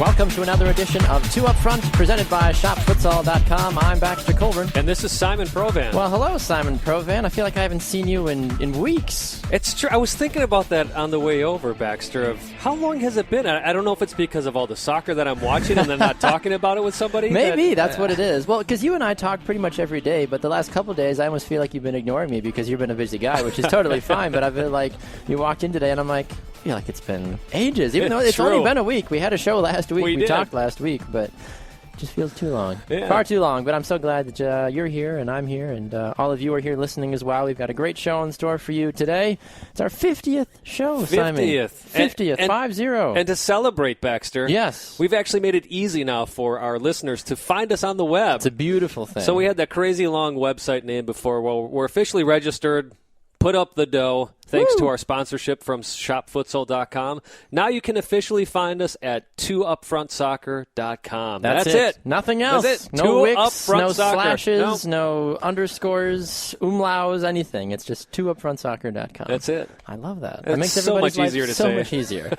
Welcome to another edition of Two Up Front, presented by ShopFutsal.com. I'm Baxter Colburn. And this is Simon Provan. Well, hello, Simon Provan. I feel like I haven't seen you in weeks. It's true. I was thinking about that on the way over, Baxter, of how long has it been? I don't know if it's because of all the soccer that I'm watching and then not talking about it with somebody. Maybe that's what it is. Well, because you and I talk pretty much every day, but the last couple of days I almost feel like you've been ignoring me because you've been a busy guy, which is totally fine. But I've been like, you walked in today and I'm like, I feel like it's been ages, even though it's only been a week. We had a show last week. We talked last week, but it just feels too long. Yeah. Far too long. But I'm so glad that you're here and I'm here and all of you are here listening as well. We've got a great show in store for you today. It's our 50th show, Simon. 50th, 5-0. And to celebrate, Baxter, yes, we've actually made it easy now for our listeners to find us on the web. It's a beautiful thing. So we had that crazy long website name before. Well, we're officially registered. Put up the dough, thanks to our sponsorship from ShopFutsal.com. Now you can officially find us at 2upfrontsoccer.com. That's it. Nothing else. That's it. No wicks, no soccer. slashes, no underscores, umlauts, anything. It's just 2upfrontsoccer.com. That's it. I love that. That makes everybody's life so much easier.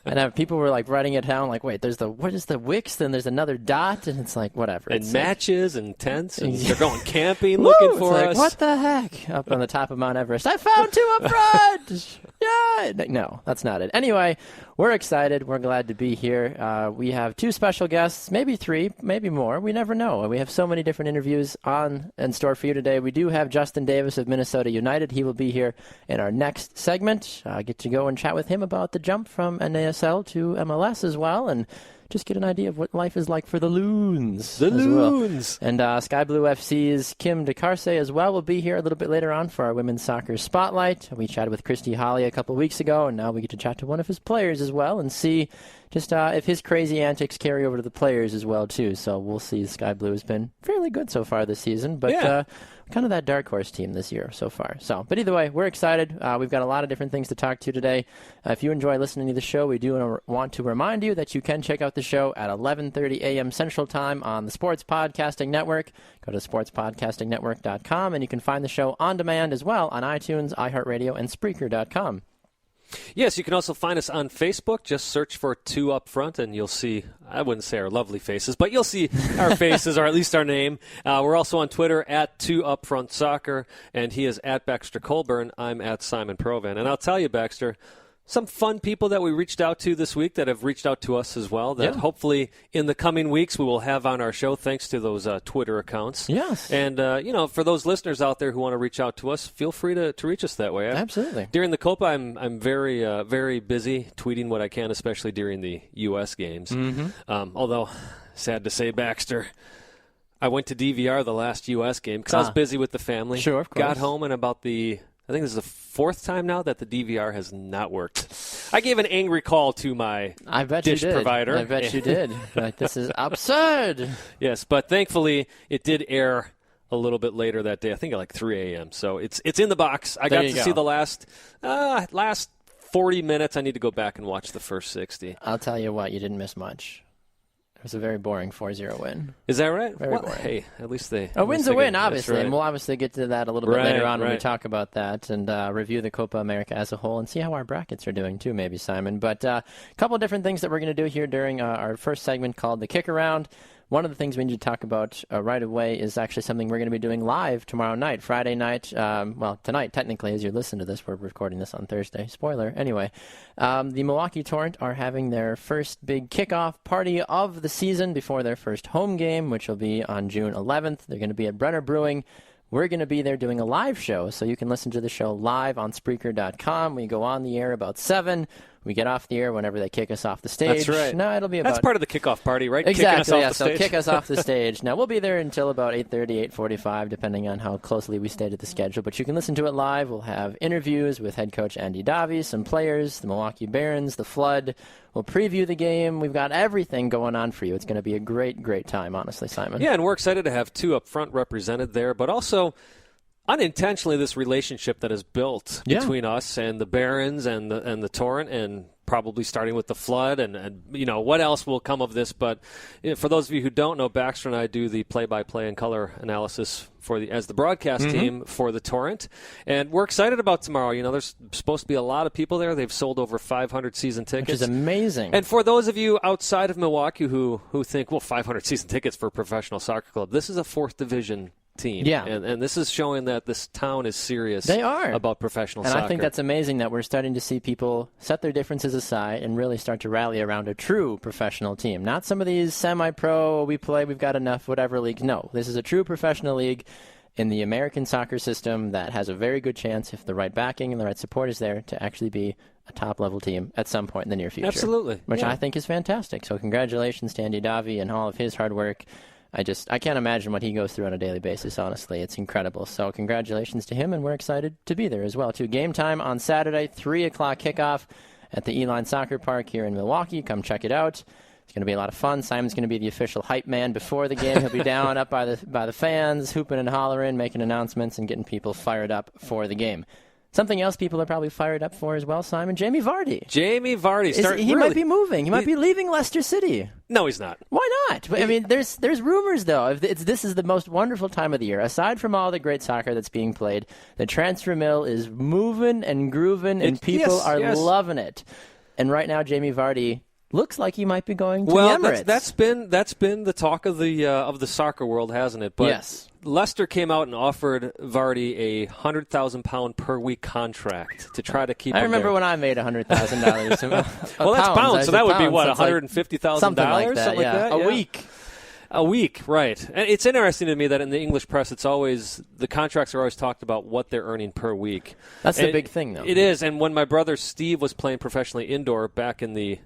And people were like writing it down, like, wait, what is the wicks? Then there's another dot, and it's like, whatever. And matches and tents, and they're going camping looking for us. What the heck? Up on the top of Mount Everest, I found Two Up Front! Yeah! No, that's not it. Anyway, we're excited. We're glad to be here. We have two special guests, maybe three, maybe more. We never know. We have so many different interviews on in store for you today. We do have Justin Davis of Minnesota United. He will be here in our next segment. Get to go and chat with him about the jump from NASL to MLS as well, and just get an idea of what life is like for the Loons. The Loons. Well. And Sky Blue FC's Kim DeCesare as well will be here a little bit later on for our Women's Soccer Spotlight. We chatted with Christy Holly a couple of weeks ago, and now we get to chat to one of his players as well and see just if his crazy antics carry over to the players as well, too. So we'll see. Sky Blue has been fairly good so far this season, but kind of that dark horse team this year so far. But either way, we're excited. We've got a lot of different things to talk to today. If you enjoy listening to the show, we do want to remind you that you can check out the show at 11:30 a.m. Central Time on the Sports Podcasting Network. Go to sportspodcastingnetwork.com, and you can find the show on demand as well on iTunes, iHeartRadio, and Spreaker.com. Yes, you can also find us on Facebook. Just search for Two Up Front, and you'll see, I wouldn't say our lovely faces, but you'll see our faces, or at least our name. We're also on Twitter at 2upfrontsoccer, and he is at Baxter Colburn. I'm at Simon Provan. And I'll tell you, Baxter, some fun people that we reached out to this week that have reached out to us as well that hopefully in the coming weeks we will have on our show thanks to those Twitter accounts. Yes. And, for those listeners out there who want to reach out to us, feel free to reach us that way. Absolutely. During the Copa, I'm very, very busy tweeting what I can, especially during the U.S. games. Mm-hmm. Although, sad to say, Baxter, I went to DVR the last U.S. game because I was busy with the family. Sure, of course. Got home and I think this is the fourth time now that the DVR has not worked. I gave an angry call to my dish provider. I bet you did. Like, this is absurd. Yes, but thankfully it did air a little bit later that day. I think at like 3 a.m. So it's in the box. I got to see the last 40 minutes. I need to go back and watch the first 60. I'll tell you what, you didn't miss much. It was a very boring 4-0 win. Is that right? Very boring. Hey, at least they... A win's a win, obviously, right. and we'll obviously get to that a little bit later on when we talk about that and review the Copa America as a whole and see how our brackets are doing too, maybe, Simon. But a couple of different things that we're going to do here during our first segment called the Kick Around. One of the things we need to talk about right away is actually something we're going to be doing live tomorrow night, Friday night. Tonight, technically, as you listen to this. We're recording this on Thursday. Spoiler. Anyway, the Milwaukee Torrent are having their first big kickoff party of the season before their first home game, which will be on June 11th. They're going to be at Brenner Brewing. We're going to be there doing a live show, so you can listen to the show live on Spreaker.com. We go on the air about 7. We get off the air whenever they kick us off the stage. That's right. No, it'll be about... That's part of the kickoff party, right? Exactly, so kick us off the stage. Now, we'll be there until about 8:30, 8:45, depending on how closely we stay to the schedule. But you can listen to it live. We'll have interviews with head coach Andy Davi, some players, the Milwaukee Barons, the Flood. We'll preview the game. We've got everything going on for you. It's going to be a great, great time, honestly, Simon. Yeah, and we're excited to have Two Up Front represented there, but also... unintentionally, this relationship that is built between us and the Barons and the Torrent and probably starting with the flood and what else will come of this. But for those of you who don't know, Baxter and I do the play-by-play and color analysis as the broadcast team for the Torrent. And we're excited about tomorrow. There's supposed to be a lot of people there. They've sold over 500 season tickets. Which is amazing. And for those of you outside of Milwaukee who think, 500 season tickets for a professional soccer club, this is a 4th division team. Yeah. And this is showing that this town is serious about professional soccer. And I think that's amazing that we're starting to see people set their differences aside and really start to rally around a true professional team. Not some of these semi-pro, we've got enough, whatever leagues. No, this is a true professional league in the American soccer system that has a very good chance, if the right backing and the right support is there, to actually be a top-level team at some point in the near future. Absolutely. Which I think is fantastic. So congratulations to Andy Davi and all of his hard work. I can't imagine what he goes through on a daily basis, honestly. It's incredible. So congratulations to him, and we're excited to be there as well, too. Game time on Saturday, 3 o'clock kickoff at the Eline Soccer Park here in Milwaukee. Come check it out. It's going to be a lot of fun. Simon's going to be the official hype man before the game. He'll be down up by the fans, hooping and hollering, making announcements, and getting people fired up for the game. Something else people are probably fired up for as well, Simon, Jamie Vardy. Jamie Vardy. He might be moving. He might be leaving Leicester City. No, he's not. Why not? I mean, there's rumors, though. This is the most wonderful time of the year. Aside from all the great soccer that's being played, the transfer mill is moving and grooving, and people are loving it. And right now, Jamie Vardy looks like he might be going to the Emirates. That's been the talk of the soccer world, hasn't it? But yes. Leicester came out and offered Vardy a £100,000 per week contract to try to keep him there. I remember when I made $100,000. Well, that's pounds, so that would be what, $150,000? Something like that. A week. A week, right. And it's interesting to me that in the English press, the contracts are always talked about what they're earning per week. That's the big thing, though. It is. And when my brother Steve was playing professionally indoor back in the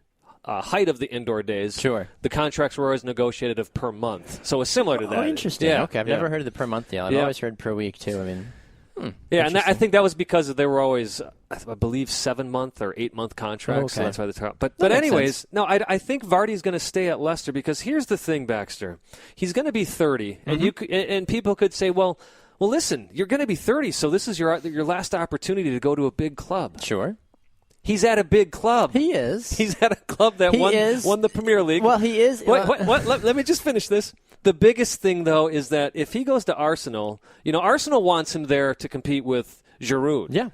height of the indoor days, sure, the contracts were always negotiated of per month. So it's similar to that. Oh, interesting. Yeah, okay, I've never heard of the per month deal. I've always heard per week, too. I mean, and I think that was because they were always, I believe, 7-month or 8-month contracts. So that's why they talk. But anyways, no, I think Vardy's going to stay at Leicester because here's the thing, Baxter. He's going to be 30, and people could say, well, listen, you're going to be 30, so this is your last opportunity to go to a big club. Sure. He's at a big club. He is. He's at a club that won the Premier League. Well, he is. What? Let me just finish this. The biggest thing, though, is that if he goes to Arsenal, Arsenal wants him there to compete with Giroud. Yeah.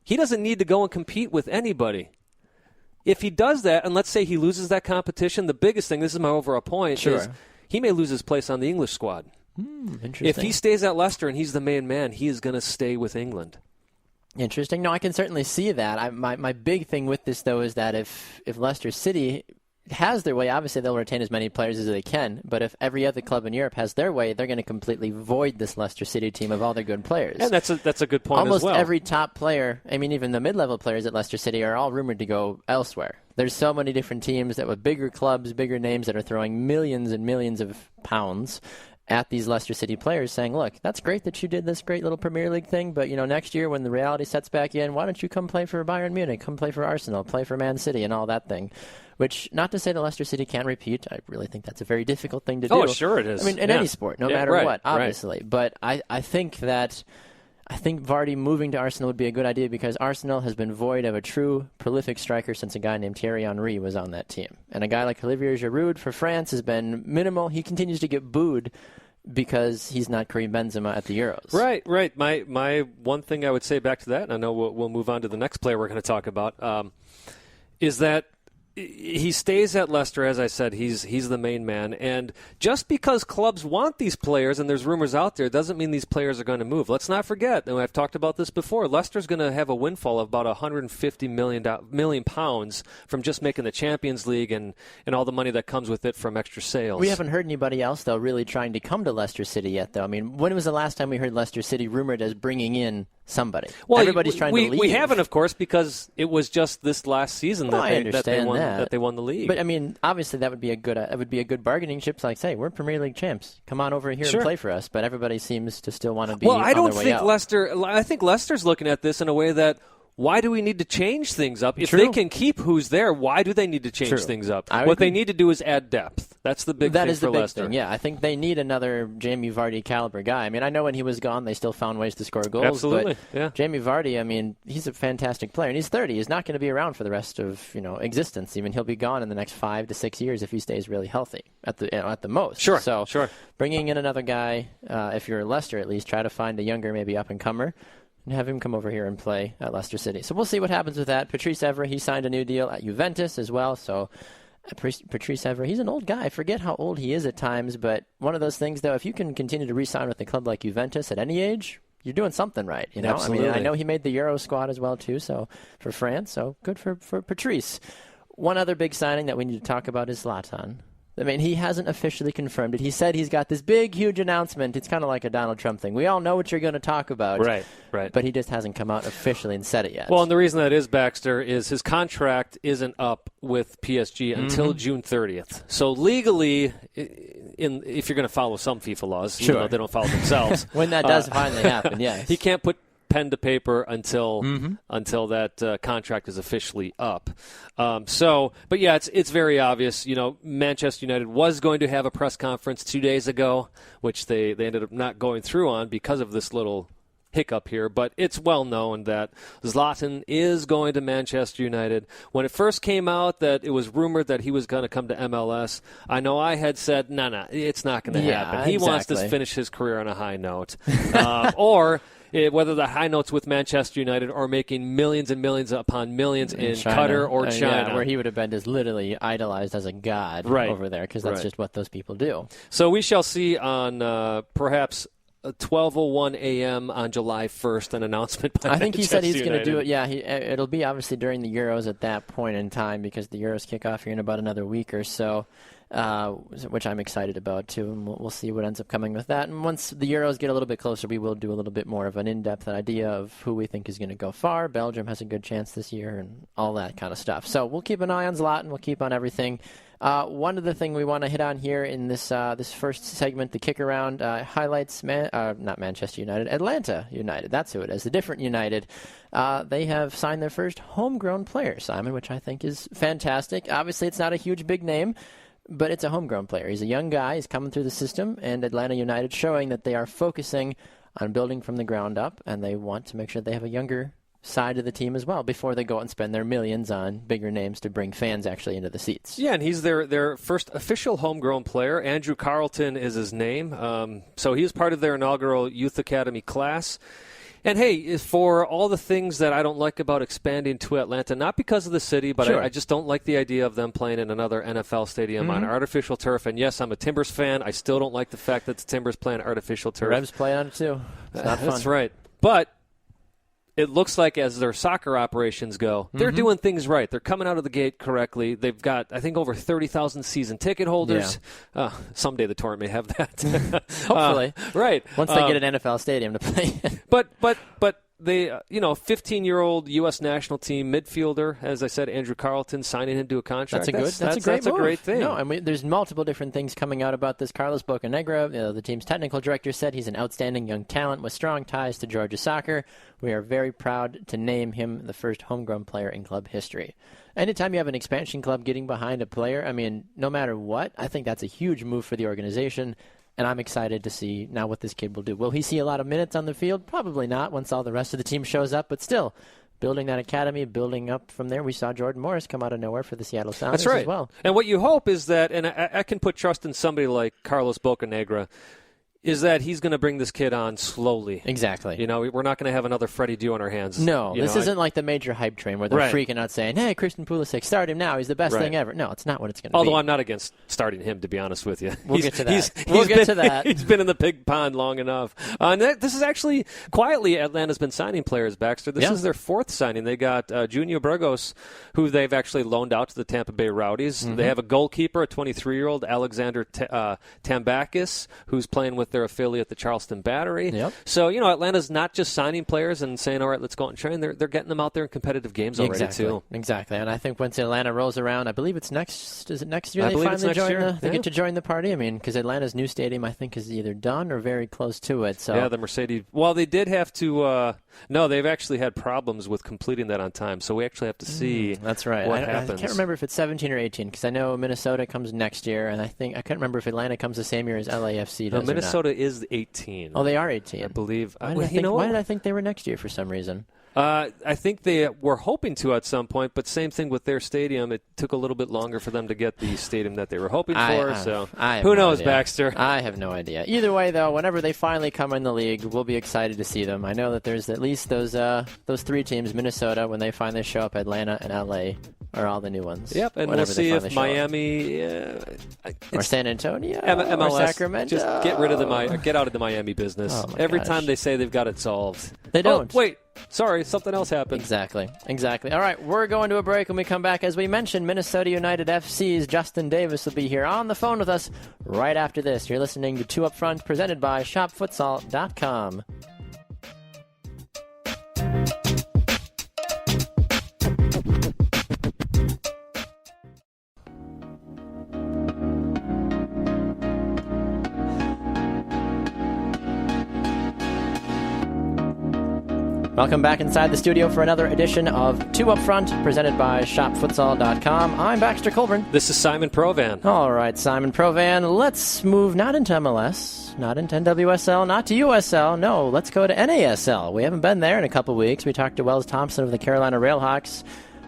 He doesn't need to go and compete with anybody. If he does that, and let's say he loses that competition, the biggest thing, this is my overall point, is he may lose his place on the English squad. Interesting. If he stays at Leicester and he's the main man, he is going to stay with England. Interesting. No, I can certainly see that. My big thing with this, though, is that if Leicester City has their way, obviously they'll retain as many players as they can, but if every other club in Europe has their way, they're going to completely void this Leicester City team of all their good players. And that's a good point Almost as well. every top player, I mean, even the mid-level players at Leicester City are all rumored to go elsewhere. There's so many different teams that with bigger clubs, bigger names that are throwing millions and millions of pounds at these Leicester City players saying, look, that's great that you did this great little Premier League thing, but next year when the reality sets back in, why don't you come play for Bayern Munich, come play for Arsenal, play for Man City and all that thing. Which, not to say that Leicester City can't repeat. I really think that's a very difficult thing to do. Oh, sure it is. I mean, in any sport, no matter what, obviously. Right. But I think Vardy moving to Arsenal would be a good idea because Arsenal has been void of a true prolific striker since a guy named Thierry Henry was on that team. And a guy like Olivier Giroud for France has been minimal. He continues to get booed because he's not Karim Benzema at the Euros. Right. My one thing I would say back to that, and I know we'll move on to the next player we're going to talk about, is that he stays at Leicester, as I said. He's the main man. And just because clubs want these players, and there's rumors out there, doesn't mean these players are going to move. Let's not forget, and I've talked about this before, Leicester's going to have a windfall of about £150 million from just making the Champions League and all the money that comes with it from extra sales. We haven't heard anybody else, though, really trying to come to Leicester City yet, though. I mean, when was the last time we heard Leicester City rumored as bringing in somebody? Well, everybody's trying to leave. We haven't, of course, because it was just this last season that they won the league. But I mean, obviously, that would be a good bargaining chip. Like, say, we're Premier League champs. Come on over here and play for us. But everybody seems to still want to be. Well, I don't think out. Leicester. I think Leicester's looking at this in a way that. Why do we need to change things up? If they can keep who's there, why do they need to change things up? What they need to do is add depth. That's the big that thing is the for big Leicester. thing. Yeah, I think they need another Jamie Vardy caliber guy. I mean, I know when he was gone, they still found ways to score goals. Absolutely, but yeah. Jamie Vardy, I mean, he's a fantastic player, and he's 30. He's not going to be around for the rest of existence. Even he'll be gone in the next 5 to 6 years if he stays really healthy at the most. Sure. So sure. Bringing in another guy, if you're Leicester at least, try to find a younger, maybe up and comer, and have him come over here and play at Leicester City. So we'll see what happens with that. Patrice Evra, he signed a new deal at Juventus as well. So Patrice Evra, he's an old guy. I forget how old he is at times, but one of those things, though, if you can continue to re-sign with a club like Juventus at any age, you're doing something right. Absolutely. I mean, I know he made the Euro squad as well, too, so for France, so good for Patrice. One other big signing that we need to talk about is Zlatan. I mean, he hasn't officially confirmed it. He said he's got this big, huge announcement. It's kind of like a Donald Trump thing. We all know what you're going to talk about. Right. But he just hasn't come out officially and said it yet. Well, and the reason that is, Baxter, is his contract isn't up with PSG until June 30th. So legally, if you're going to follow some FIFA laws, even though they don't follow themselves. When that does finally happen, yes. He can't put pen to paper until that contract is officially up. But yeah, it's very obvious. Manchester United was going to have a press conference 2 days ago, which they ended up not going through on because of this little hiccup here. But it's well known that Zlatan is going to Manchester United. When it first came out that it was rumored that he was going to come to MLS, I know I had said, no, it's not going to happen. He wants to finish his career on a high note. Or whether the high notes with Manchester United or making millions and millions upon millions in Qatar or China. Where he would have been just literally idolized as a god over there, because that's just what those people do. So we shall see on perhaps 12:01 a.m. on July 1st an announcement by I think Manchester he said he's going to do it. United. Yeah, it'll be obviously during the Euros at that point in time, because the Euros kick off here in about another week or so. Which I'm excited about, too, and we'll see what ends up coming with that. And once the Euros get a little bit closer, we will do a little bit more of an in-depth idea of who we think is going to go far. Belgium has a good chance this year and all that kind of stuff. So we'll keep an eye on Zlatan. We'll keep on everything. One other thing we want to hit on here in this first segment, the kick around, highlights not Manchester United, Atlanta United. That's who it is, the different United. They have signed their first homegrown player, Simon, which I think is fantastic. Obviously, it's not a huge, big name, but it's a homegrown player. He's a young guy. He's coming through the system, and Atlanta United showing that they are focusing on building from the ground up, and they want to make sure they have a younger side of the team as well before they go out and spend their millions on bigger names to bring fans actually into the seats. Yeah, and he's their first official homegrown player. Andrew Carleton is his name. So he was part of their inaugural Youth Academy class. And, hey, for all the things that I don't like about expanding to Atlanta, not because of the city, but I just don't like the idea of them playing in another NFL stadium on artificial turf. And, yes, I'm a Timbers fan. I still don't like the fact that the Timbers play on artificial turf. The Revs play on it, too. It's not fun. That's right. But it looks like as their soccer operations go, they're doing things right. They're coming out of the gate correctly. They've got, I think, over 30,000 season ticket holders. Yeah. Someday the Torrent may have that. Hopefully. Right. Once they get an NFL stadium to play in. But they, 15-year-old U.S. national team midfielder, as I said, Andrew Carleton, signing him to a contract. That's a great thing. No, I mean, there's multiple different things coming out about this. Carlos Bocanegra, the team's technical director, said he's an outstanding young talent with strong ties to Georgia soccer. We are very proud to name him the first homegrown player in club history. Anytime you have an expansion club getting behind a player, I mean, no matter what, I think that's a huge move for the organization. And I'm excited to see now what this kid will do. Will he see a lot of minutes on the field? Probably not once all the rest of the team shows up. But still, building that academy, building up from there. We saw Jordan Morris come out of nowhere for the Seattle Sounders as well. And what you hope is that, and I can put trust in somebody like Carlos Bocanegra, is that he's going to bring this kid on slowly. Exactly. We're not going to have another Freddie Dew on our hands. No, this isn't like the major hype train where they're freaking out saying, hey, Christian Pulisic, start him now. He's the best thing ever. No, it's not what it's going to be. Although I'm not against starting him, to be honest with you. We'll get to that. He's been in the pig pond long enough. And this is actually, quietly, Atlanta's been signing players, Baxter. This is their fourth signing. They got Junior Burgos, who they've actually loaned out to the Tampa Bay Rowdies. They have a goalkeeper, a 23-year-old, Alexander Tambakis, who's playing with their affiliate, the Charleston Battery. Yep. So, Atlanta's not just signing players and saying, all right, let's go out and train. They're getting them out there in competitive games already, too. Exactly. And I think once Atlanta rolls around, I believe it's next year I they believe finally it's next year. they get to join the party? I mean, because Atlanta's new stadium, I think, is either done or very close to it. So. Yeah, the Mercedes. Well, they did have to. No, they've actually had problems with completing that on time. So we actually have to see. That's right. What I happens. can't remember if it's 17 or 18 because I know Minnesota comes next year, and I can't remember if Atlanta comes the same year as LAFC does. No, Minnesota is 18. Oh, they are 18. I believe. Why did I think they were next year for some reason? I think they were hoping to at some point, but same thing with their stadium. It took a little bit longer for them to get the stadium that they were hoping for. So who knows, Baxter? I have no idea. Either way, though, whenever they finally come in the league, we'll be excited to see them. I know that there's at least those three teams, Minnesota, when they finally show up, Atlanta and LA are all the new ones. Yep, and we'll see if Miami or San Antonio MLS, or Sacramento. Just get out of the Miami business. Every time they say they've got it solved, they don't. Oh, wait. Sorry, something else happened. Exactly. All right, we're going to a break. When we come back, as we mentioned, Minnesota United FC's Justin Davis will be here on the phone with us right after this. You're listening to Two Up Front, presented by ShopFutsal.com. Welcome back inside the studio for another edition of Two Up Front, presented by ShopFutsal.com. I'm Baxter Colburn. This is Simon Provan. All right, Simon Provan, let's move not into MLS, not into NWSL, not to USL. No, let's go to NASL. We haven't been there in a couple weeks. We talked to Wells Thompson of the Carolina Railhawks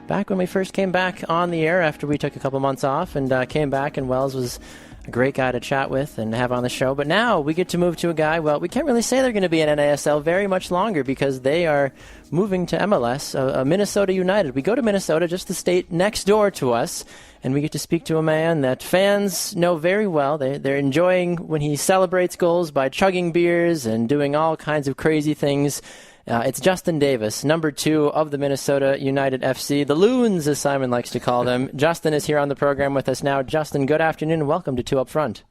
back when we first came back on the air after we took a couple months off and came back, and Wells was a great guy to chat with and have on the show. But now we get to move to a guy, well, we can't really say they're going to be in NASL very much longer because they are moving to MLS, Minnesota United. We go to Minnesota, just the state next door to us, and we get to speak to a man that fans know very well. They're enjoying when he celebrates goals by chugging beers and doing all kinds of crazy things. It's Justin Davis, number 2 of the Minnesota United FC, the Loons, as Simon likes to call them. Justin is here on the program with us now. Justin, good afternoon and welcome to Two Up Front.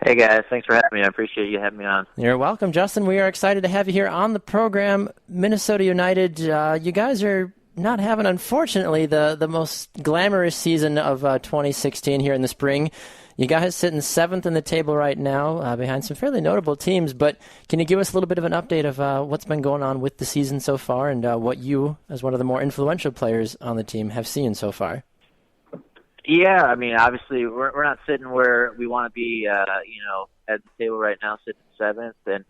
Hey, guys. Thanks for having me. I appreciate you having me on. You're welcome, Justin. We are excited to have you here on the program. Minnesota United, you guys are not having, unfortunately, the most glamorous season of 2016 here in the spring. You guys sitting 7th in the table right now behind some fairly notable teams, but can you give us a little bit of an update of what's been going on with the season so far and what you, as one of the more influential players on the team, have seen so far? Yeah, I mean, obviously, we're not sitting where we want to be, at the table right now, sitting 7th, and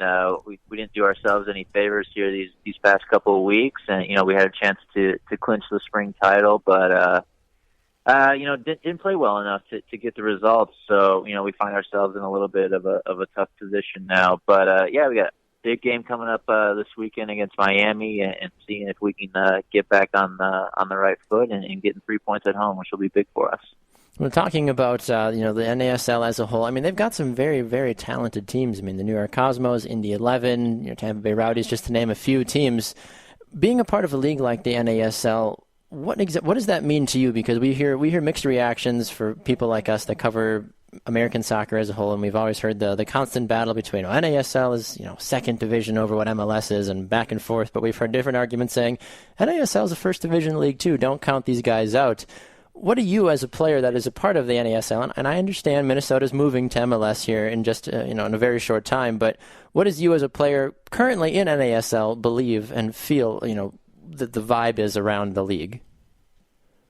we didn't do ourselves any favors here these past couple of weeks, and, we had a chance to clinch the spring title, but didn't play well enough to get the results. So, we find ourselves in a little bit of a tough position now. But, we got a big game coming up this weekend against Miami and seeing if we can get back on the right foot and getting 3 points at home, which will be big for us. We're talking about, the NASL as a whole. I mean, they've got some very, very talented teams. I mean, the New York Cosmos, Indy 11, Tampa Bay Rowdies, just to name a few teams. Being a part of a league like the NASL, what does that mean to you? Because we hear mixed reactions for people like us that cover American soccer as a whole, and we've always heard the constant battle between NASL is second division over what MLS is, and back and forth. But we've heard different arguments saying NASL is a first division league too. Don't count these guys out. What do you, as a player that is a part of the NASL, and I understand Minnesota's moving to MLS here in just in a very short time, but what does you as a player currently in NASL believe and feel that the vibe is around the league?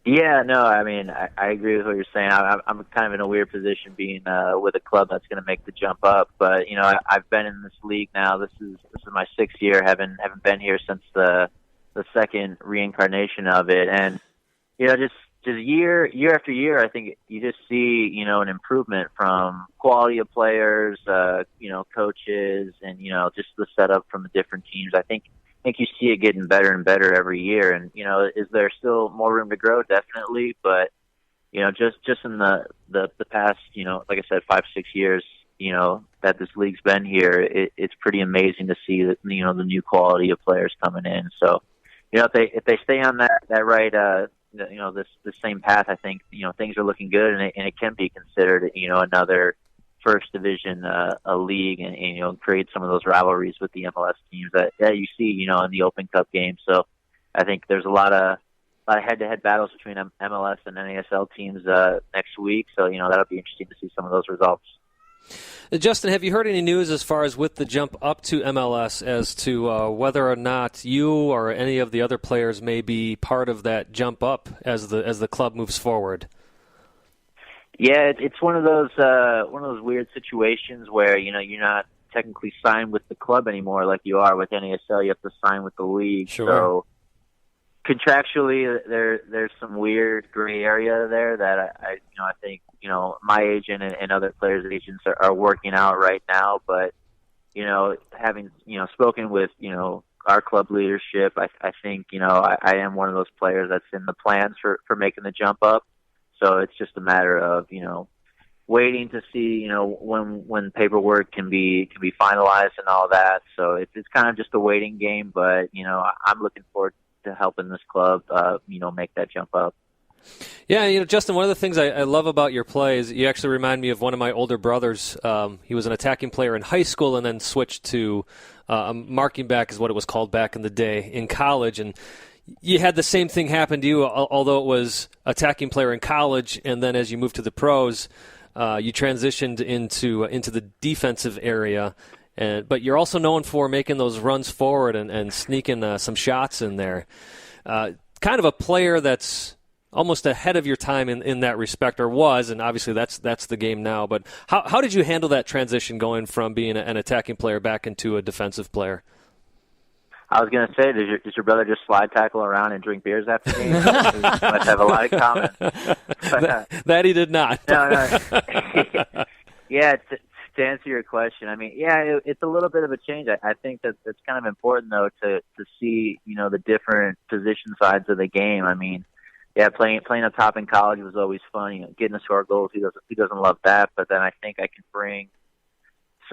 Yeah, no, I mean, I agree with what you're saying. I'm kind of in a weird position being with a club that's going to make the jump up. But, I've been in this league now. This is my 6th year. Haven't been here since the second reincarnation of it. And, just year after year, I think you just see, an improvement from quality of players, coaches, and, just the setup from the different teams. I think you see it getting better and better every year. And, is there still more room to grow? Definitely. But, just in the past, like I said, 5-6 years, that this league's been here, it's pretty amazing to see that, the new quality of players coming in. So, if they stay on that right, this same path, I think, things are looking good, and it can be considered, another first division a league, and you know, create some of those rivalries with the MLS teams that you see, you know, in the Open Cup game. So I think there's a lot of head-to-head battles between MLS and NASL teams next week. So, you know, that'll be interesting to see some of those results. Justin, have you heard any news as far as with the jump up to MLS as to whether or not you or any of the other players may be part of that jump up as the club moves forward? Yeah, it's one of those weird situations where, you know, you're not technically signed with the club anymore like you are with NASL. You have to sign with the league. Sure. So contractually, there's some weird gray area there that I think, you know, my agent and other players' agents are working out right now. But, you know, having, you know, spoken with, you know, our club leadership, I think, you know, I am one of those players that's in the plans for making the jump up. So it's just a matter of, you know, waiting to see, you know, when paperwork can be finalized and all that. So it's kind of just a waiting game. But, you know, I'm looking forward to helping this club, you know, make that jump up. Yeah, you know, Justin, one of the things I love about your play is you actually remind me of one of my older brothers. He was an attacking player in high school and then switched to a marking back, is what it was called back in the day, in college. And you had the same thing happen to you, although it was attacking player in college, and then as you moved to the pros, you transitioned into the defensive area. But you're also known for making those runs forward and sneaking some shots in there. Kind of a player that's almost ahead of your time in that respect, or was, and obviously that's the game now. But how did you handle that transition going from being an attacking player back into a defensive player? I was going to say, does your brother just slide tackle around and drink beers after games? We must have a lot in common. That he did not. No. Yeah, to answer your question, I mean, yeah, it's a little bit of a change. I think that it's kind of important, though, to see, you know, the different position sides of the game. I mean, yeah, playing up top in college was always fun. You know, getting us to our goals, who doesn't love that? But then I think I can bring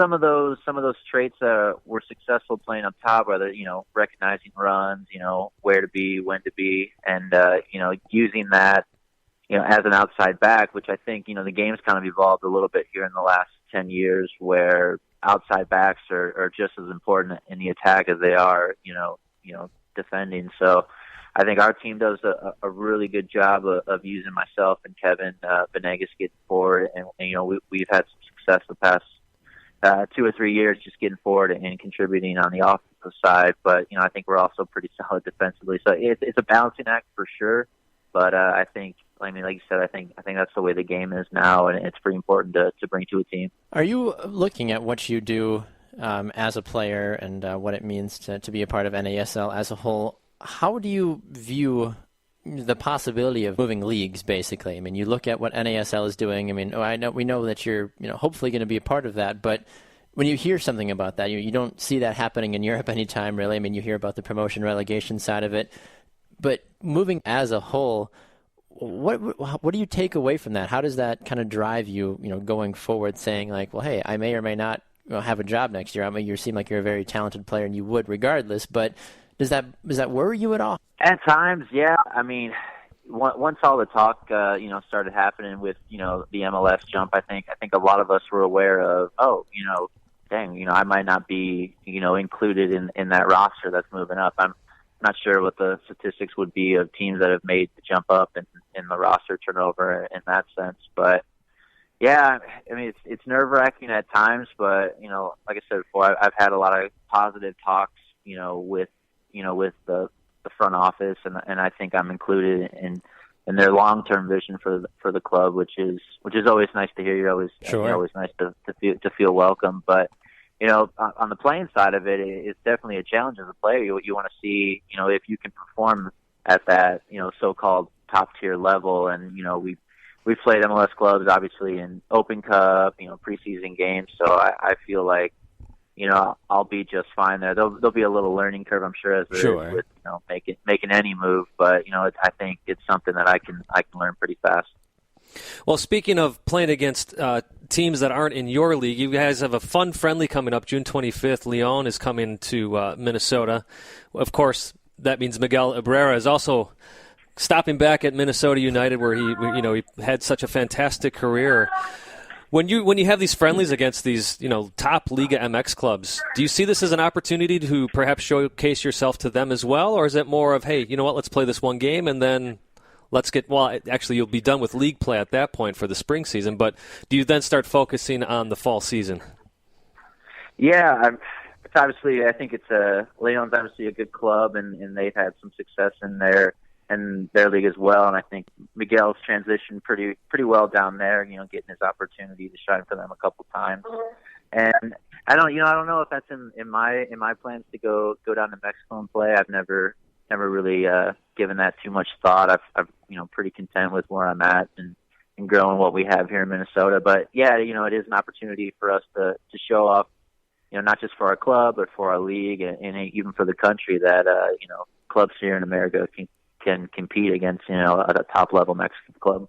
some of those traits that were successful playing up top, whether, you know, recognizing runs, you know, where to be, when to be, and you know, using that, you know, as an outside back, which I think, you know, the game's kind of evolved a little bit here in the last 10 years, where outside backs are just as important in the attack as they are, you know, defending. So I think our team does a really good job of using myself and Kevin Venegas getting forward, and you know, we've had some success the past 2 or 3 years just getting forward and contributing on the offensive side. But, you know, I think we're also pretty solid defensively. So it's a balancing act for sure. But I think, I mean, like you said, I think that's the way the game is now, and it's pretty important to bring to a team. Are you looking at what you do as a player and what it means to be a part of NASL as a whole? How do you view the possibility of moving leagues, basically? I mean, you look at what NASL is doing. I mean, we know that you're, you know, hopefully going to be a part of that, but when you hear something about that, you don't see that happening in Europe anytime, really. I mean, you hear about the promotion relegation side of it, but moving as a whole, what do you take away from that? How does that kind of drive you, you know, going forward, saying like, well, hey, I may or may not, you know, have a job next year. I mean, you seem like you're a very talented player, and you would regardless, but does that worry you at all? At times, yeah. I mean, once all the talk, you know, started happening with, you know, the MLS jump, I think a lot of us were aware of, oh, you know, dang, you know, I might not be, you know, included in that roster that's moving up. I'm not sure what the statistics would be of teams that have made the jump up in the roster turnover in that sense. But yeah, I mean, it's nerve-wracking at times, but, you know, like I said before, I've had a lot of positive talks, you know, with the front office, and I think I'm included in their long-term vision for the club, which is always nice to hear. You're always always nice to feel welcome. But, you know, on the playing side of it, it's definitely a challenge as a player. You want to see, you know, if you can perform at that, you know, so-called top-tier level. And, you know, we've played MLS clubs, obviously, in Open Cup, you know, preseason games. So I feel like, you know, I'll be just fine there. There'll be a little learning curve, I'm sure, as there is with, you know, making any move. But, you know, I think it's something that I can learn pretty fast. Well, speaking of playing against teams that aren't in your league, you guys have a fun friendly coming up June 25th. Lyon is coming to Minnesota. Of course, that means Miguel Ibrera is also stopping back at Minnesota United, where he had such a fantastic career. When you have these friendlies against these, top Liga MX clubs, do you see this as an opportunity to perhaps showcase yourself to them as well? Or is it more of, hey, you know what, let's play this one game and then actually you'll be done with league play at that point for the spring season, but do you then start focusing on the fall season? Yeah, obviously, I think Leon's obviously a good club, and they've had some success in their league as well. And I think Miguel's transitioned pretty well down there. Getting his opportunity to shine for them a couple times. And I don't know if that's in my plans to go down to Mexico and play. I've never really given that too much thought. I'm pretty content with where I'm at and growing what we have here in Minnesota. But yeah, it is an opportunity for us to show off. Not just for our club, but for our league and even for the country that, clubs here in America can compete against, a top-level Mexican club.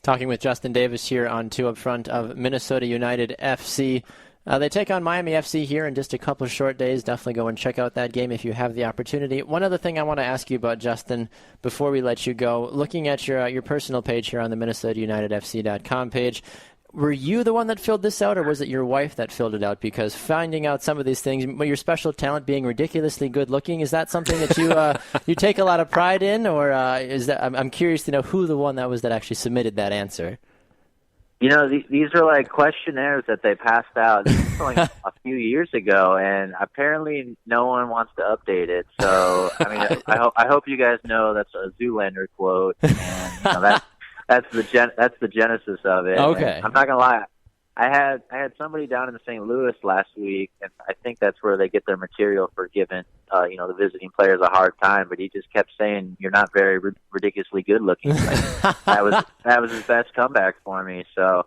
Talking with Justin Davis here on 2 Up Front of Minnesota United FC. They take on Miami FC here in just a couple of short days. Definitely go and check out that game if you have the opportunity. One other thing I want to ask you about, Justin, before we let you go, looking at your personal page here on the MinnesotaUnitedFC.com page, were you the one that filled this out, or was it your wife that filled it out? Because finding out some of these things, your special talent being ridiculously good looking, is that something that you you take a lot of pride in, or is that? I'm curious to know who the one that was that actually submitted that answer. These are like questionnaires that they passed out like a few years ago, and apparently no one wants to update it. So I hope you guys know that's a Zoolander quote, and That's the genesis of it. Okay. And I'm not gonna lie. I had somebody down in St. Louis last week, and I think that's where they get their material for giving the visiting players a hard time. But he just kept saying, "You're not very ridiculously good looking." That was his best comeback for me. So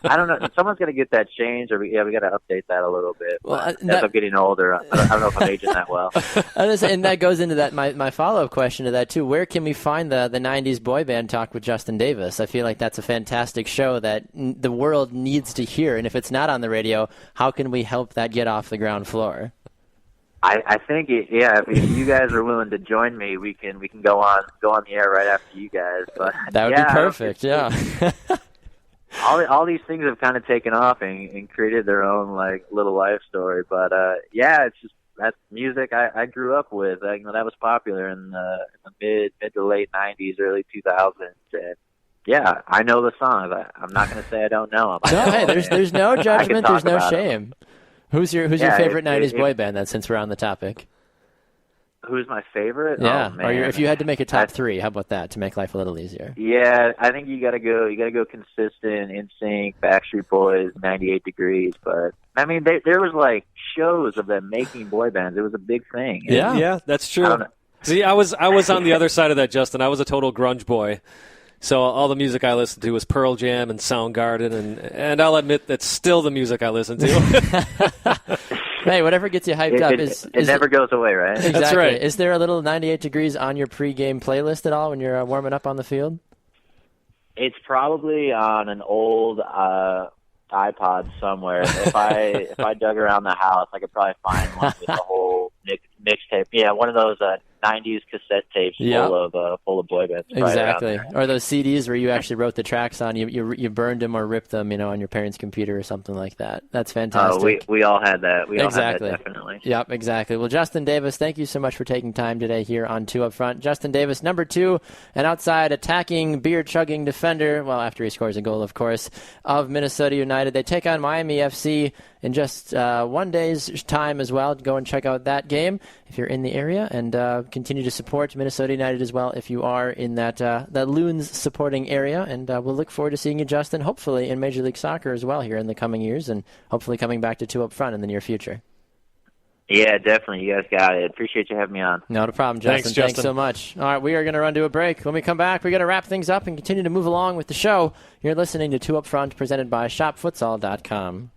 I don't know. Someone's gonna get that changed, or we got to update that a little bit. Well, as I'm getting older, I don't know if I'm aging that well. And that goes into that my follow-up question to that too. Where can we find the '90s boy band talk with Justin Davis? I feel like that's a fantastic show that the world needs to hear. And if it's not on the radio, how can we help that get off the ground floor? I think if you guys are willing to join me, we can go on the air right after you guys. But that would be perfect. Yeah. All these things have kind of taken off and created their own like little life story. But it's just that's music I grew up with. That was popular in the mid to late '90s, early 2000s. And yeah, I know the songs. I'm not going to say I don't know them. No, hey, there's no judgment. There's no shame. Who's your favorite '90s boy band? Then, since we're on the topic. Who's my favorite? Yeah, oh, man. Or if you had to make a top 3, how about that to make life a little easier? Yeah, I think you got to go consistent, NSYNC, Backstreet Boys, 98 Degrees. But I mean, there was like shows of them making boy bands. It was a big thing. Yeah, that's true. See, I was on the other side of that, Justin. I was a total grunge boy. So all the music I listened to was Pearl Jam and Soundgarden, and I'll admit that's still the music I listen to. Hey, whatever gets you hyped up it never goes away, right? Exactly. That's right. Is there a little 98 Degrees on your pregame playlist at all when you're warming up on the field? It's probably on an old iPod somewhere. If I dug around the house, I could probably find one with the whole mixtape. Yeah, one of those 90s cassette tapes full of boy bands. Exactly. Or those CDs where you actually wrote the tracks on, you burned them or ripped them, on your parents' computer or something like that. That's fantastic. We all had that. We exactly. all had that, definitely. Yep, exactly. Well, Justin Davis, thank you so much for taking time today here on 2 Up Front. Justin Davis, number 2, an outside attacking, beer-chugging defender, well, after he scores a goal, of course, of Minnesota United. They take on Miami FC in just 1 day's time as well. Go and check out that game if you're in the area, and continue to support Minnesota United as well if you are in that Loons supporting area. And we'll look forward to seeing you, Justin, hopefully in Major League Soccer as well here in the coming years, and hopefully coming back to 2 Up Front in the near future. Yeah, definitely. You guys got it. Appreciate you having me on. Not a problem, Justin. Thanks so much. All right, we are going to run to a break. When we come back, we're going to wrap things up and continue to move along with the show. You're listening to 2 Up Front, presented by ShopFutsal.com.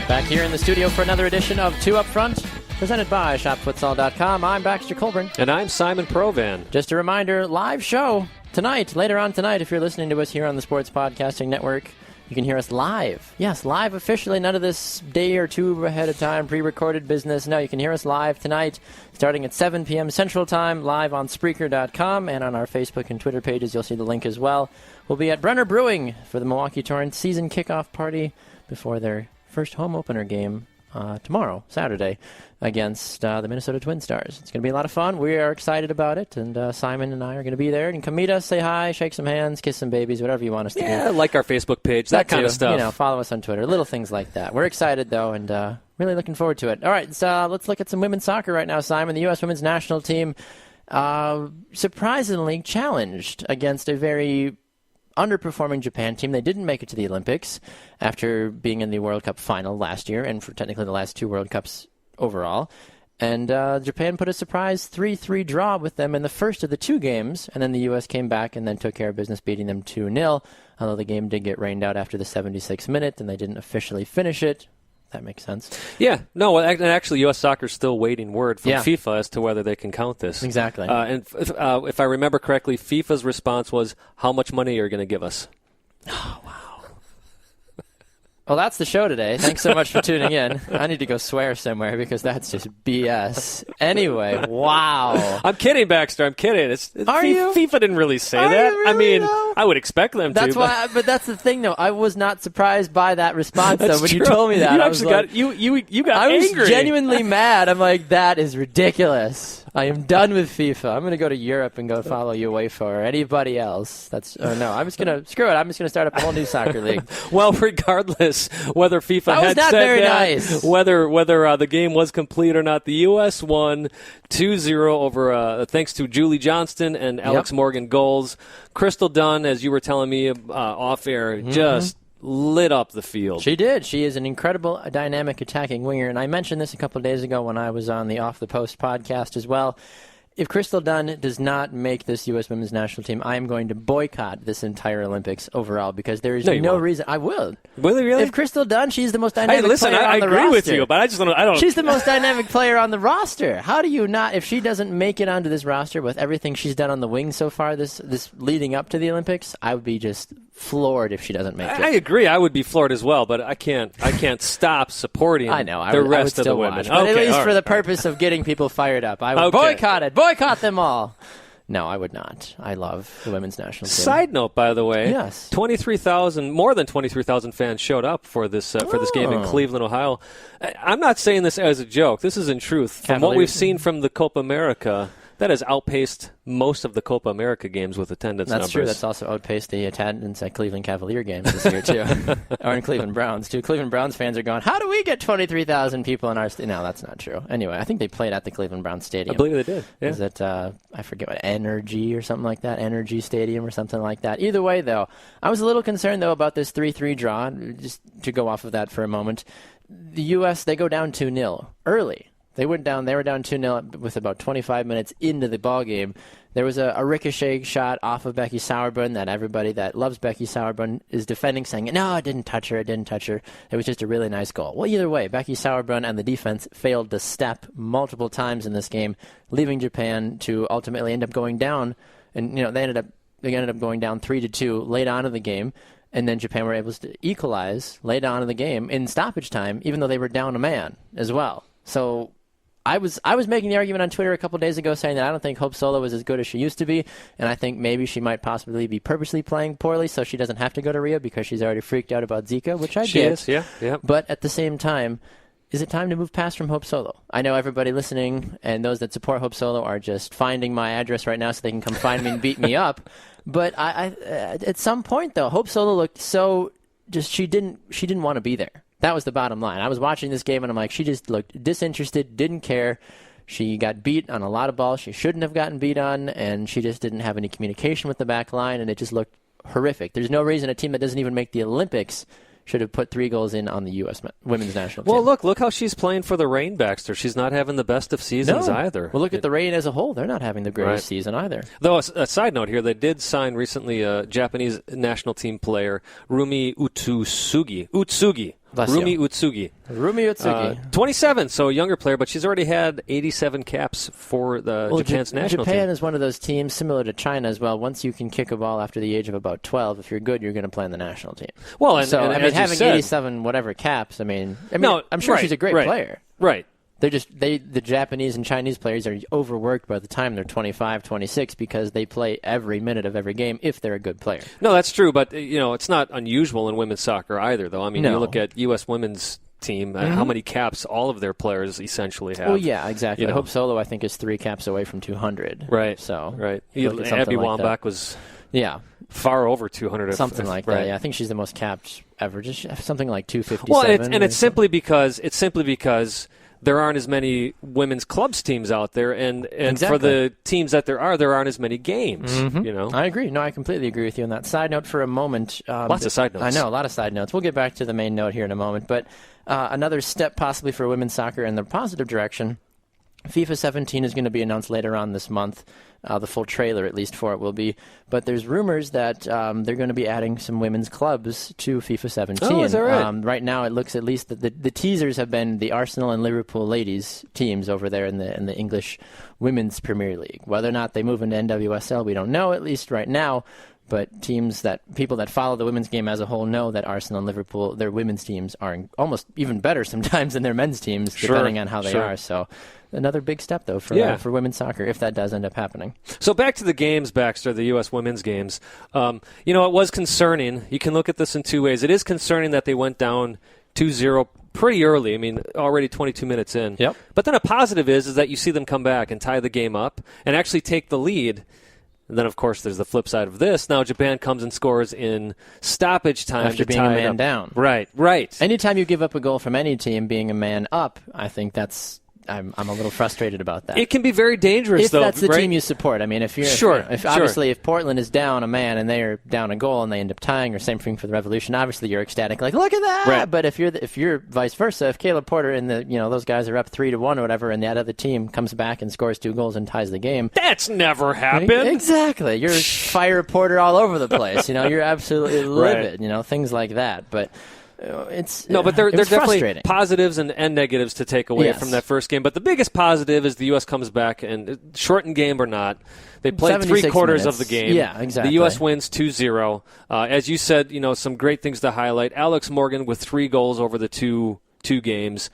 Back here in the studio for another edition of 2 Up Front, presented by ShopFutsal.com. I'm Baxter Colburn. And I'm Simon Provan. Just a reminder, live show tonight, later on tonight, if you're listening to us here on the Sports Podcasting Network, you can hear us live. Yes, live officially. None of this day or two ahead of time, pre-recorded business. No, you can hear us live tonight, starting at 7 p.m. Central Time, live on Spreaker.com, and on our Facebook and Twitter pages. You'll see the link as well. We'll be at Brenner Brewing for the Milwaukee Torrent season kickoff party before their first home opener game tomorrow, Saturday, against the Minnesota Twin Stars. It's going to be a lot of fun. We are excited about it, and Simon and I are going to be there. You can come meet us, say hi, shake some hands, kiss some babies, whatever you want us to do. Yeah, like our Facebook page, that kind of stuff. Follow us on Twitter, little things like that. We're excited, though, and really looking forward to it. All right, so let's look at some women's soccer right now, Simon. The U.S. women's national team surprisingly challenged against a very underperforming Japan team. They didn't make it to the Olympics after being in the World Cup final last year and for technically the last 2 World Cups overall. And Japan put a surprise 3-3 draw with them in the first of the 2 games, and then the U.S. came back and then took care of business, beating them 2-0, although the game did get rained out after the 76th minute, and they didn't officially finish it. That makes sense. Yeah. No, and actually, U.S. Soccer's still waiting word from FIFA as to whether they can count this. Exactly. And if I remember correctly, FIFA's response was, how much money are you going to give us? Oh, wow. Well, that's the show today. Thanks so much for tuning in. I need to go swear somewhere because that's just BS. Anyway, wow. I'm kidding, Baxter. I'm kidding. Are you? FIFA didn't really say Are that. you really, I mean, though? I would expect them that's to. Why, but that's the thing, though. I was not surprised by that response, though. When true. you told me that, you I actually was like, you got I angry. was genuinely mad. I'm like, that is ridiculous. I am done with FIFA. I'm going to go to Europe and go follow UEFA or anybody else. I'm just going to screw it. I'm just going to start up a whole new soccer league. Well, regardless whether FIFA that had was not said very that, nice. whether the game was complete or not, the U.S. won 2-0 over thanks to Julie Johnston and Alex Morgan goals. Crystal Dunn, as you were telling me off air, just lit up the field. She did. She is an incredible dynamic attacking winger, and I mentioned this a couple of days ago when I was on the Off the Post podcast as well. If Crystal Dunn does not make this U.S. women's national team, I am going to boycott this entire Olympics overall because there is no reason. I will. Really? If Crystal Dunn, she's the most dynamic player on the roster. I agree with you, but I don't. She's the most dynamic player on the roster. How do you not, if she doesn't make it onto this roster with everything she's done on the wing so far this leading up to the Olympics, I would be just floored if she doesn't make it. I agree. I would be floored as well, but I can't stop supporting the rest of the women. Watch, but at least for the purpose of getting people fired up, I would boycott it. Boycott them all. No, I would not. I love the women's national team. Side note, by the way, yes, more than 23,000 fans showed up for this game in Cleveland, Ohio. I'm not saying this as a joke. This is in truth. From what we've seen from the Copa America, that has outpaced most of the Copa America games with attendance numbers. That's true. That's also outpaced the attendance at Cleveland Cavalier games this year, too. Or in Cleveland Browns, too. Cleveland Browns fans are going, how do we get 23,000 people in our stadium? No, that's not true. Anyway, I think they played at the Cleveland Browns Stadium. I believe they did. Yeah. Is it, I forget what, Energy or something like that? Energy Stadium or something like that. Either way, though, I was a little concerned, though, about this 3-3 draw. Just to go off of that for a moment. The U.S., they go down 2-0 early. They were down 2-0 with about 25 minutes into the ball game. There was a ricochet shot off of Becky Sauerbrunn that everybody that loves Becky Sauerbrunn is defending, saying, no, I didn't touch her. It was just a really nice goal. Well, either way, Becky Sauerbrunn and the defense failed to step multiple times in this game, leaving Japan to ultimately end up going down. And they ended up going down 3-2 late on in the game. And then Japan were able to equalize late on in the game in stoppage time, even though they were down a man as well. So I was making the argument on Twitter a couple days ago saying that I don't think Hope Solo is as good as she used to be, and I think maybe she might possibly be purposely playing poorly so she doesn't have to go to Rio because she's already freaked out about Zika, which I get. She is, yeah. But at the same time, is it time to move past from Hope Solo? I know everybody listening and those that support Hope Solo are just finding my address right now so they can come find me and beat me up. But I at some point, though, Hope Solo looked so just she didn't want to be there. That was the bottom line. I was watching this game, and I'm like, she just looked disinterested, didn't care. She got beat on a lot of balls she shouldn't have gotten beat on, and she just didn't have any communication with the back line, and it just looked horrific. There's no reason a team that doesn't even make the Olympics should have put 3 goals in on the U.S. women's national team. Well, look how she's playing for the Reign, Baxter. She's not having the best of seasons either. Well, look at the Reign as a whole. They're not having the greatest season either. Though, a side note here, they did sign recently a Japanese national team player, Rumi Utsugi. Rumi Utsugi. 27, so a younger player, but she's already had 87 caps for Japan's national team. Japan is one of those teams, similar to China as well. Once you can kick a ball after the age of about 12, if you're good, you're going to play in the national team. Well, having 87 whatever caps, I'm sure she's a great player. Right. The Japanese and Chinese players are overworked by the time they're 25, 26 because they play every minute of every game if they're a good player. No, that's true, but it's not unusual in women's soccer either, though. I mean, you look at U.S. women's team, how many caps all of their players essentially have. Well, yeah, exactly. Hope Solo, I think, is 3 caps away from 200. Right. So, right. Abby Wambach was far over 200. Something like that. Yeah, I think she's the most capped ever. Just something like 257. Well, it's simply because there aren't as many women's clubs teams out there, and for the teams that there aren't as many games. I agree. No, I completely agree with you on that. Side note for a moment. Lots of side notes. I know, a lot of side notes. We'll get back to the main note here in a moment, but another step possibly for women's soccer in the positive direction. FIFA 17 is going to be announced later on this month. The full trailer, at least, for it will be. But there's rumors that they're going to be adding some women's clubs to FIFA 17. Oh, is that right? Right now, it looks at least that the teasers have been the Arsenal and Liverpool ladies teams over there in the English Women's Premier League. Whether or not they move into NWSL, we don't know, at least right now. But people that follow the women's game as a whole know that Arsenal and Liverpool, their women's teams are almost even better sometimes than their men's teams, depending on how they are. So another big step, though, for women's soccer, if that does end up happening. So back to the games, Baxter, the U.S. women's games. It was concerning. You can look at this in two ways. It is concerning that they went down 2-0 pretty early. I mean, already 22 minutes in. Yep. But then a positive is that you see them come back and tie the game up and actually take the lead. And then, of course, there's the flip side of this. Now Japan comes and scores in stoppage time after being a man down. Right. Anytime you give up a goal from any team being a man up, I think I'm a little frustrated about that. It can be very dangerous, though. If that's the team you support. I mean, if Portland is down a man and they're down a goal and they end up tying, or same thing for the Revolution, obviously you're ecstatic, like, look at that. Right. But if you're vice versa, if Caleb Porter and those guys are up 3-1 or whatever, and that other team comes back and scores 2 goals and ties the game, that's never happened. Exactly. You're fire Porter all over the place. You're absolutely livid. Right. Things like that. But. But there are definitely positives and negatives to take away from that first game. But the biggest positive is the U.S. comes back, and shortened game or not, they played 3/4 of the game. Yeah, exactly. The U.S. wins 2-0. As you said, some great things to highlight. Alex Morgan with 3 goals over the two games.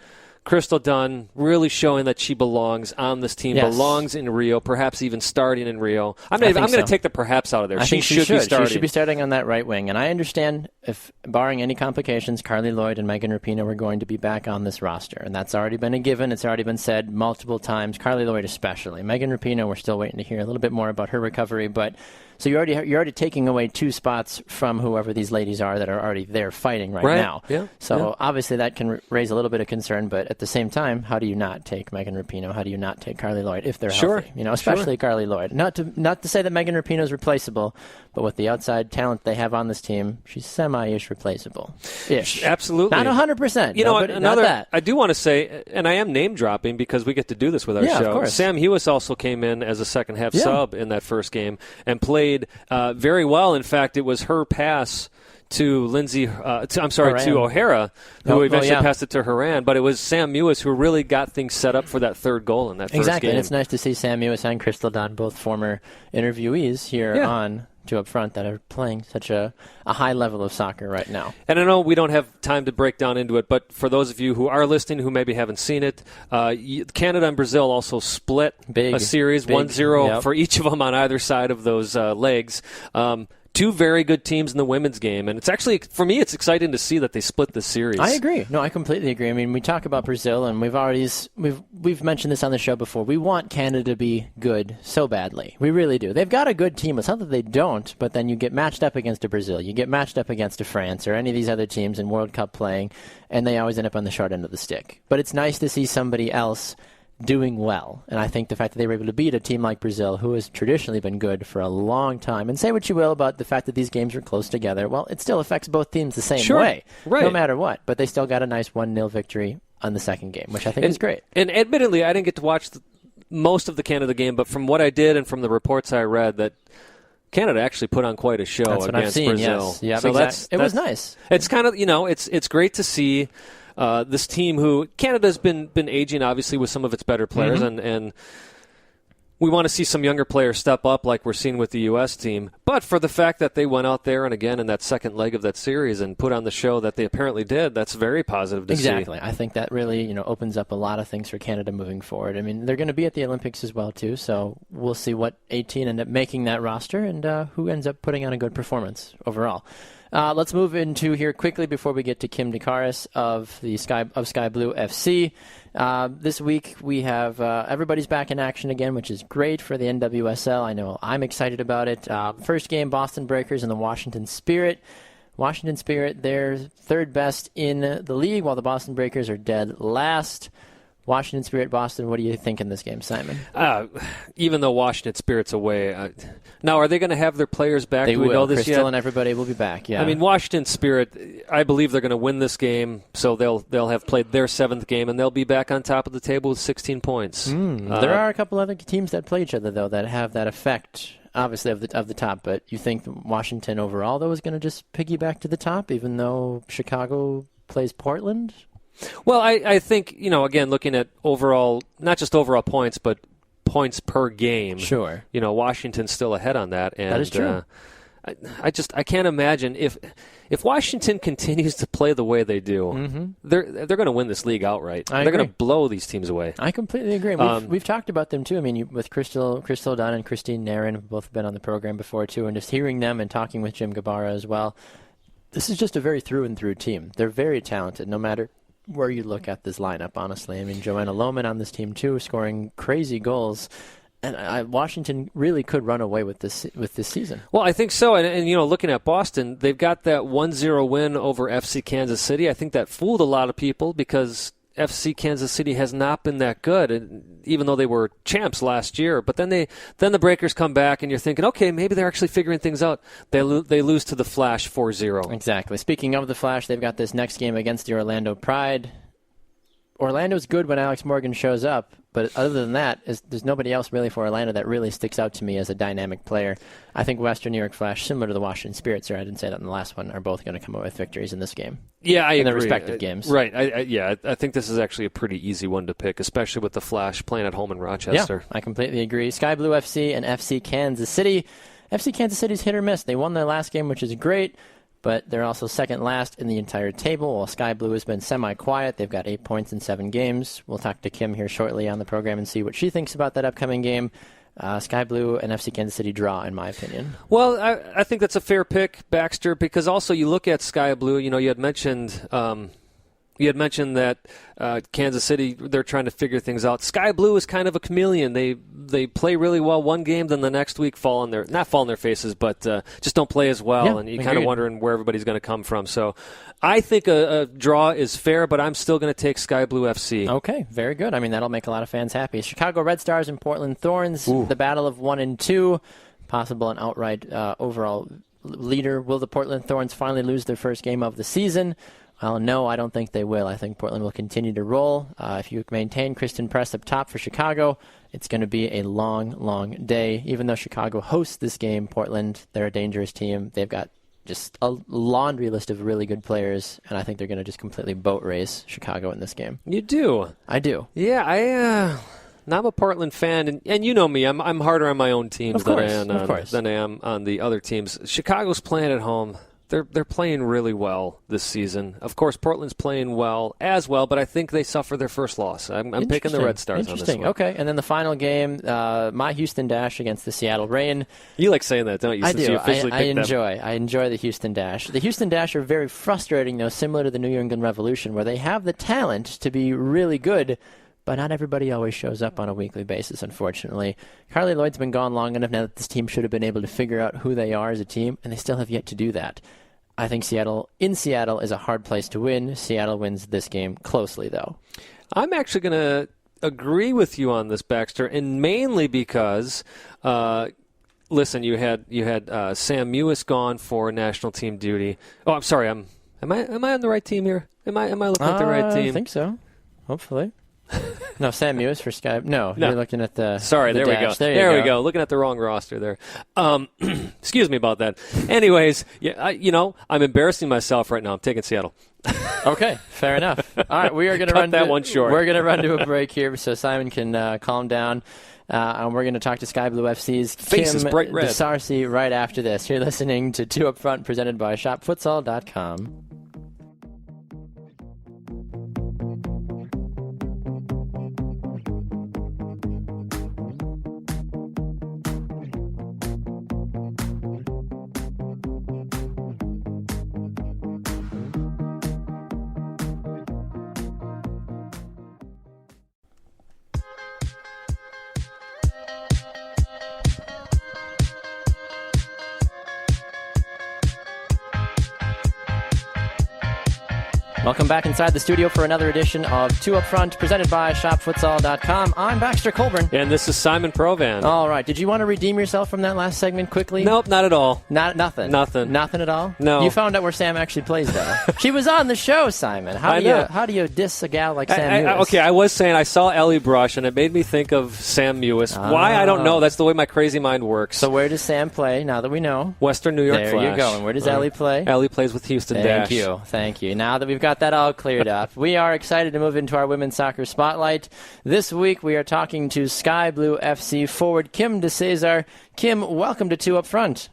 Crystal Dunn really showing that she belongs on this team, belongs in Rio, perhaps even starting in Rio. I'm going to take the perhaps out of there. She should be starting. She should be starting on that right wing. And I understand if, barring any complications, Carly Lloyd and Megan Rapinoe are going to be back on this roster. And that's already been a given. It's already been said multiple times, Carly Lloyd especially. Megan Rapinoe, we're still waiting to hear a little bit more about her recovery, but... So you're already taking away 2 spots from whoever these ladies are that are already there fighting right now. Yeah. So obviously that can raise a little bit of concern, but at the same time, how do you not take Megan Rapinoe? How do you not take Carly Lloyd if they're healthy? Especially Carly Lloyd. Not to say that Megan Rapinoe is replaceable, but with the outside talent they have on this team, she's semi-ish replaceable. Ish. Absolutely. Not 100%. I do want to say, and I am name dropping because we get to do this with our show. Of course. Sam Hewis also came in as a second half sub in that first game and played very well. In fact, it was her pass to O'Hara, who eventually passed it to Horan. But it was Sam Mewis who really got things set up for that third goal in that first game. And it's nice to see Sam Mewis and Crystal Dunn, both former interviewees here on Two Up Front, that are playing such a high level of soccer right now. And I know we don't have time to break down into it, but for those of you who are listening who maybe haven't seen it, Canada and Brazil also split a series, 1-0 for each of them on either side of those legs. 2 very good teams in the women's game, and it's actually, for me, it's exciting to see that they split the series. I agree. No, I completely agree. I mean, we talk about Brazil, and we've mentioned this on the show before. We want Canada to be good so badly. We really do. They've got a good team. It's not that they don't, but then you get matched up against a Brazil, you get matched up against a France, or any of these other teams in World Cup playing, and they always end up on the short end of the stick. But it's nice to see somebody else doing well. And I think the fact that they were able to beat a team like Brazil, who has traditionally been good for a long time, and say what you will about the fact that these games are close together, well, it still affects both teams the same way, no matter what. But they still got a nice 1-0 victory on the second game, which I think is great. And admittedly, I didn't get to watch most of the Canada game, but from what I did and from the reports I read, that Canada actually put on quite a show against Brazil. Yes. Yeah, so exactly. It was nice. It's kind of, it's great to see this team who Canada's been aging, obviously, with some of its better players, and we want to see some younger players step up like we're seeing with the U.S. team. But for the fact that they went out there and again in that second leg of that series and put on the show that they apparently did, that's very positive to see. Exactly. I think that really opens up a lot of things for Canada moving forward. I mean, they're going to be at the Olympics as well, too, so we'll see what 18 end up making that roster and who ends up putting on a good performance overall. Let's move into here quickly before we get to Kim DeCaris of Sky Blue FC. This week we have everybody's back in action again, which is great for the NWSL. I know I'm excited about it. First game, Boston Breakers and the Washington Spirit. Washington Spirit, they're third best in the league, while the Boston Breakers are dead last. Washington Spirit, Boston, what do you think in this game, Simon? Even though Washington Spirit's away. Now, are they going to have their players back? They Do we will. know this Crystal yet? and everybody will be back, yeah. I mean, Washington Spirit, I believe they're going to win this game, so they'll have played their seventh game, and they'll be back on top of the table with 16 points. There are a couple other teams that play each other, though, that have that effect, obviously, of the top. But you think Washington overall, though, is going to just piggyback to the top, even though Chicago plays Portland? Well, I think, again, looking at overall, not just overall points, but points per game. Sure. Washington's still ahead on that. And, that is true. I can't imagine if Washington continues to play the way they do, they're going to win this league outright. They're going to blow these teams away. I completely agree. We've talked about them too. I mean, with Crystal Dunn and Christine Nairn, have both been on the program before too, and just hearing them and talking with Jim Gabara as well. This is just a very through and through team. They're very talented, no matter where you look at this lineup, honestly. I mean, Joanna Lohman on this team, too, scoring crazy goals. And Washington really could run away with this season. Well, I think so. And looking at Boston, they've got that 1-0 win over FC Kansas City. I think that fooled a lot of people because FC Kansas City has not been that good, even though they were champs last year. But then the Breakers come back, and you're thinking, okay, maybe they're actually figuring things out. They lose to the Flash 4-0. Exactly. Speaking of the Flash, they've got this next game against the Orlando Pride. Orlando's good when Alex Morgan shows up, but other than that, there's nobody else really for Orlando that really sticks out to me as a dynamic player. I think Western New York Flash, similar to the Washington Spirits, or I didn't say that in the last one, are both going to come out with victories in this game. Yeah, I agree. In their respective games. Right. I think this is actually a pretty easy one to pick, especially with the Flash playing at home in Rochester. Yeah, I completely agree. Sky Blue FC and FC Kansas City. FC Kansas City's hit or miss. They won their last game, which is great, but they're also second last in the entire table, while Sky Blue has been semi-quiet. They've got 8 points in 7 games. We'll talk to Kim here shortly on the program and see what she thinks about that upcoming game. Sky Blue and FC Kansas City draw, in my opinion. Well, I think that's a fair pick, Baxter, because also you look at Sky Blue, you had mentioned that Kansas City, they're trying to figure things out. Sky Blue is kind of a chameleon. They play really well one game, then the next week not fall on their faces, but just don't play as well, and you're kind of wondering where everybody's going to come from. So I think a draw is fair, but I'm still going to take Sky Blue FC. Okay, very good. I mean, that'll make a lot of fans happy. Chicago Red Stars and Portland Thorns, the battle of 1 and 2, possible and outright overall leader. Will the Portland Thorns finally lose their first game of the season? Well, no, I don't think they will. I think Portland will continue to roll. If you maintain Kristen Press up top for Chicago, it's going to be a long, long day. Even though Chicago hosts this game, Portland, they're a dangerous team. They've got just a laundry list of really good players, and I think they're going to just completely boat race Chicago in this game. You do? I do. Yeah, I'm a Portland fan, and you know me. I'm harder on my own teams than I am on the other teams. Chicago's playing at home. They're playing really well this season. Of course, Portland's playing well as well, but I think they suffer their first loss. I'm picking the Red Stars on this one. Okay, and then the final game, my Houston Dash against the Seattle Reign. You like saying that, don't you? I since do. You officially I enjoy the Houston Dash. The Houston Dash are very frustrating, though, similar to the New England Revolution, where they have the talent to be really good, but not everybody always shows up on a weekly basis, unfortunately. Carly Lloyd's been gone long enough now that this team should have been able to figure out who they are as a team, and they still have yet to do that. I think Seattle is a hard place to win. Seattle wins this game closely, though. I'm actually going to agree with you on this, Baxter, and mainly because, listen, you had Sam Mewis gone for national team duty. Oh, I'm sorry. Am I on the right team here? Am I looking at the right team? I think so. Hopefully. No, Sam Mewis for Sky. No, you're looking at the. Sorry, the there dash. we go. There we go. Looking at the wrong roster there. Excuse me about that. Anyways, I'm embarrassing myself right now. I'm taking Seattle. Okay, fair enough. All right, we are going to run that one short. We're going to run to a break here so Simon can calm down. And we're going to talk to Sky Blue FC's face is Kim bright red. DeCesare right after this. You're listening to Two Up Front, presented by ShopFutsal.com. Welcome back inside the studio for another edition of Two Up Front, presented by ShopFutsal.com. I'm Baxter Colburn. And this is Simon Provan. All right. Did you want to redeem yourself from that last segment quickly? Nope, not at all. Nothing? Nothing at all? No. You found out where Sam actually plays, though. She was on the show, Simon. How do you diss a gal like Sam Mewis? Okay, I was saying I saw Ellie Brush, and it made me think of Sam Mewis. Why? I don't know. That's the way my crazy mind works. So where does Sam play, now that we know? Western New York There Flash. you go. And where does Ellie play? Ellie plays with Houston Dash. Thank you. Now that we've got that all cleared up, we are excited to move into our women's soccer spotlight. This week we are talking to Sky Blue FC forward Kim DeCesare. Kim, welcome to Two Up Front.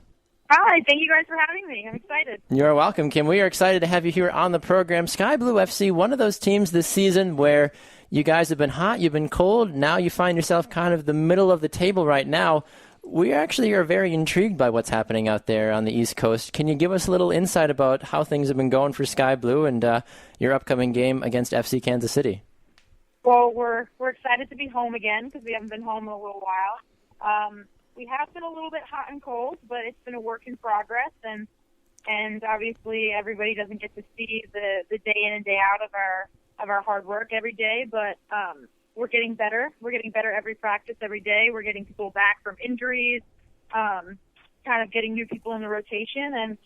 Hi, thank you guys for having me. I'm excited. You're welcome, Kim. We are excited to have you here on the program. Sky Blue FC, one of those teams this season where you guys have been hot, you've been cold. Now you find yourself kind of the middle of the table right now. We actually are very intrigued by what's happening out there on the East Coast. Can you give us a little insight about how things have been going for Sky Blue and your upcoming game against FC Kansas City? Well, we're excited to be home again because we haven't been home in a little while. We have been a little bit hot and cold, but it's been a work in progress, and obviously everybody doesn't get to see the day in and day out of our hard work every day, but we're getting better. We're getting better every practice, every day. We're getting people back from injuries, kind of getting new people in the rotation,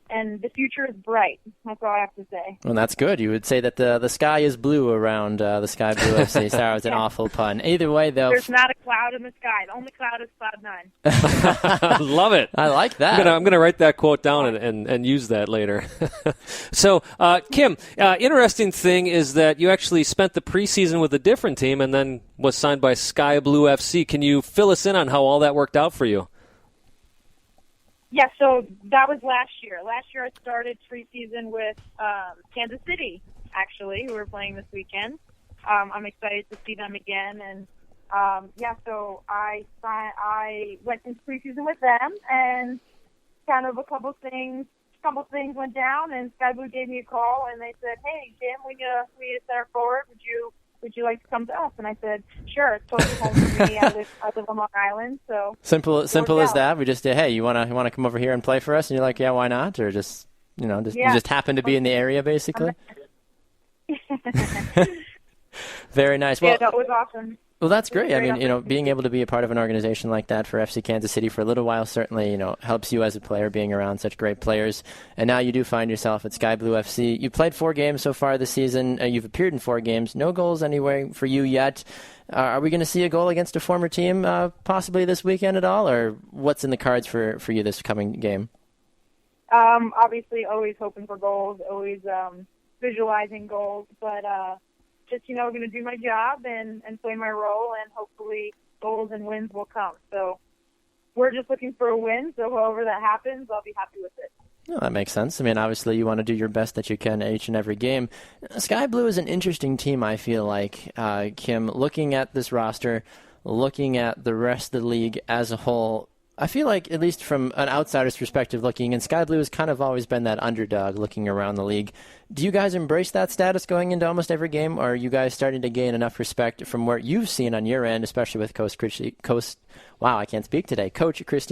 and the future is bright. That's all I have to say. Well, that's good. You would say that the sky is blue around the Sky Blue FC. Sorry, it was an awful pun. Either way, though. There's not a cloud in the sky. The only cloud is cloud 9. Love it. I like that. I'm gonna write that quote down and use that later. So, Kim, interesting thing is that you actually spent the preseason with a different team and then was signed by Sky Blue FC. Can you fill us in on how all that worked out for you? Yeah, so that was last year. Last year I started preseason with Kansas City, actually, who we're playing this weekend. I'm excited to see them again. And, so I went into preseason with them, and kind of a couple things went down, and Sky Blue gave me a call, and they said, hey, Kim, we need a center forward. Would you like to come to us? And I said, sure, it's totally home for me. I live on Long Island, so simple as that. We just did, hey, you wanna come over here and play for us? And you're like, yeah, why not? Or just you just happen to be in the area, basically. Very nice. Well, yeah, that was awesome. Well, that's great. I mean, being able to be a part of an organization like that for FC Kansas City for a little while certainly, helps you as a player being around such great players. And now you do find yourself at Sky Blue FC. You played 4 games so far this season. You've appeared in 4 games. No goals anywhere for you yet. Are we going to see a goal against a former team possibly this weekend at all? Or what's in the cards for you this coming game? Obviously, always hoping for goals, always visualizing goals. But just, going to do my job and play my role, and hopefully goals and wins will come. So we're just looking for a win, so however that happens, I'll be happy with it. No, that makes sense. I mean, obviously you want to do your best that you can each and every game. Sky Blue is an interesting team, I feel like, Kim. Looking at this roster, looking at the rest of the league as a whole, I feel like, at least from an outsider's perspective looking, and Sky Blue has kind of always been that underdog looking around the league. Do you guys embrace that status going into almost every game, or are you guys starting to gain enough respect from what you've seen on your end, especially with Coach Christy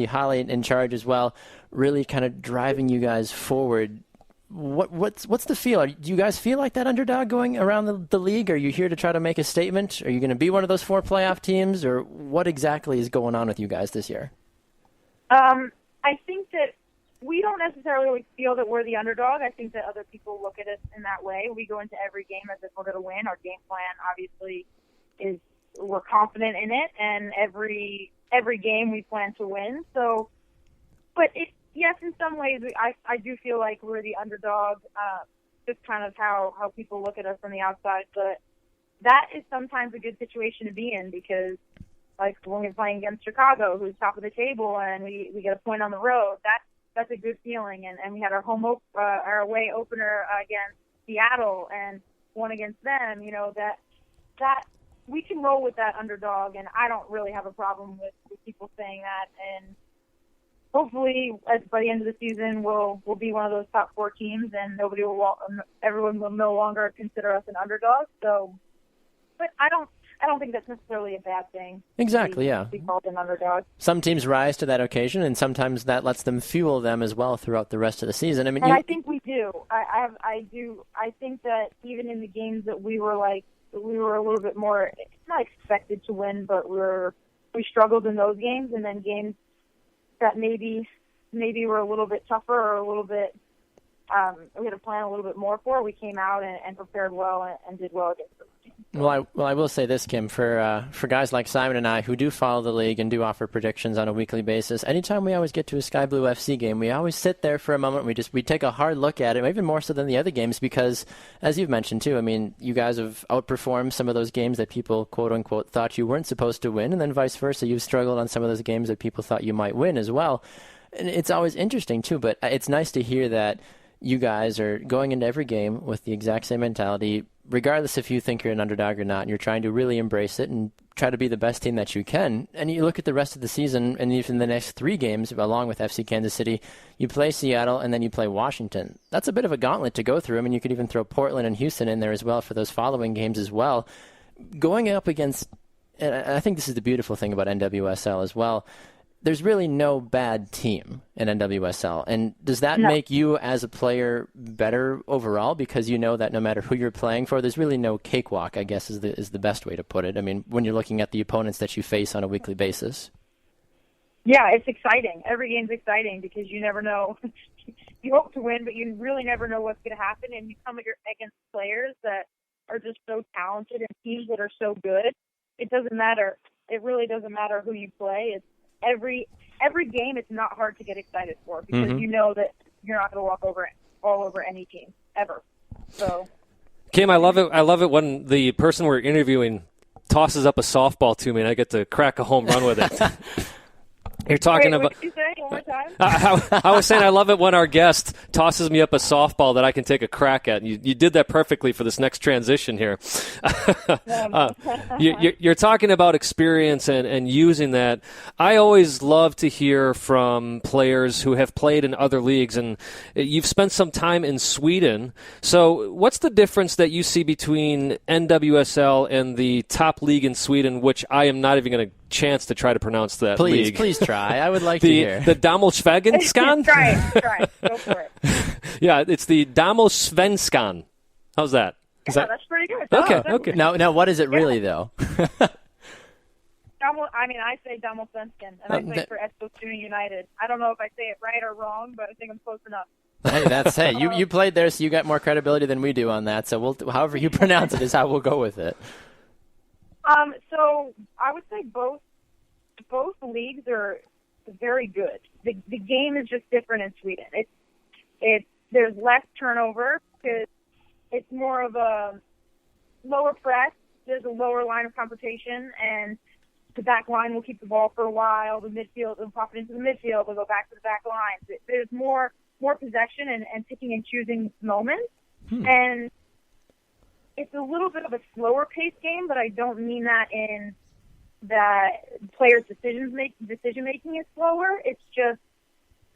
Holly in charge as well, really kind of driving you guys forward? What's the feel? Do you guys feel like that underdog going around the league? Are you here to try to make a statement? Are you going to be one of those 4 playoff teams, or what exactly is going on with you guys this year? I think that we don't necessarily always feel that we're the underdog. I think that other people look at us in that way. We go into every game as if we're going to win. Our game plan, obviously, we're confident in it, and every game we plan to win. So, but yes, in some ways, I do feel like we're the underdog, just kind of how people look at us from the outside. But that is sometimes a good situation to be in, because like when we're playing against Chicago, who's top of the table, and we get a point on the road, that's a good feeling. And we had our our away opener against Seattle and won against them. You know, that we can roll with that underdog, and I don't really have a problem with people saying that. And hopefully, by the end of the season, we'll be one of those top 4 teams, and everyone will no longer consider us an underdog. So, but I don't think that's necessarily a bad thing. Exactly, yeah. Be called an underdog. Some teams rise to that occasion, and sometimes that lets them fuel them as well throughout the rest of the season. I mean, I think we do. I do. I think that even in the games that we were a little bit more, not expected to win, but we struggled in those games, and then games that maybe were a little bit tougher or a little bit, we had to plan a little bit more for. We came out and prepared well and did well against those teams. Well, I will say this, Kim, for guys like Simon and I who do follow the league and do offer predictions on a weekly basis, anytime we always get to a Sky Blue FC game, we always sit there for a moment. We take a hard look at it, even more so than the other games, because, as you've mentioned too, I mean, you guys have outperformed some of those games that people, quote unquote, thought you weren't supposed to win, and then vice versa. You've struggled on some of those games that people thought you might win as well. And it's always interesting too, but it's nice to hear that you guys are going into every game with the exact same mentality, regardless if you think you're an underdog or not, and you're trying to really embrace it and try to be the best team that you can. And you look at the rest of the season, and even the next 3 games, along with FC Kansas City, you play Seattle, and then you play Washington. That's a bit of a gauntlet to go through. I mean, you could even throw Portland and Houston in there as well for those following games as well. Going up against, and I think this is the beautiful thing about NWSL as well, there's really no bad team in NWSL. And does that make you as a player better overall, because you know that no matter who you're playing for, there's really no cakewalk, I guess is the best way to put it. I mean, when you're looking at the opponents that you face on a weekly basis. Yeah, it's exciting. Every game's exciting because you never know. You hope to win, but you really never know what's going to happen. And you come against players that are just so talented and teams that are so good. It doesn't matter. It really doesn't matter who you play. It's every game, it's not hard to get excited for, because you know that you're not going to walk all over any team ever. So, Kim, I love it. I love it when the person we're interviewing tosses up a softball to me, and I get to crack a home run with it. You're talking about. What did you say? One more time? I was saying I love it when our guest tosses me up a softball that I can take a crack at. You did that perfectly for this next transition here. You're talking about experience and using that. I always love to hear from players who have played in other leagues, and you've spent some time in Sweden. So what's the difference that you see between NWSL and the top league in Sweden, which I am not even going to chance to try to pronounce that league. Please try. I would like to hear. The Damallsvenskan? Try. Go for it. Yeah, it's the Damallsvenskan. How's that? That's pretty good. Okay. Now, what is it really, though? I say Damallsvenskan, and I say for Eskilstuna United. I don't know if I say it right or wrong, but I think I'm close enough. Hey, you played there, so you got more credibility than we do on that. So however you pronounce it is how we'll go with it. So I would say both leagues are very good. The game is just different in Sweden. There's less turnover because it's more of a lower press. There's a lower line of confrontation, and the back line will keep the ball for a while. The midfield will pop it into the midfield. They'll go back to the back line. There's more possession and picking and choosing moments. And it's a little bit of a slower paced game, but I don't mean that in that players' decision making is slower. It's just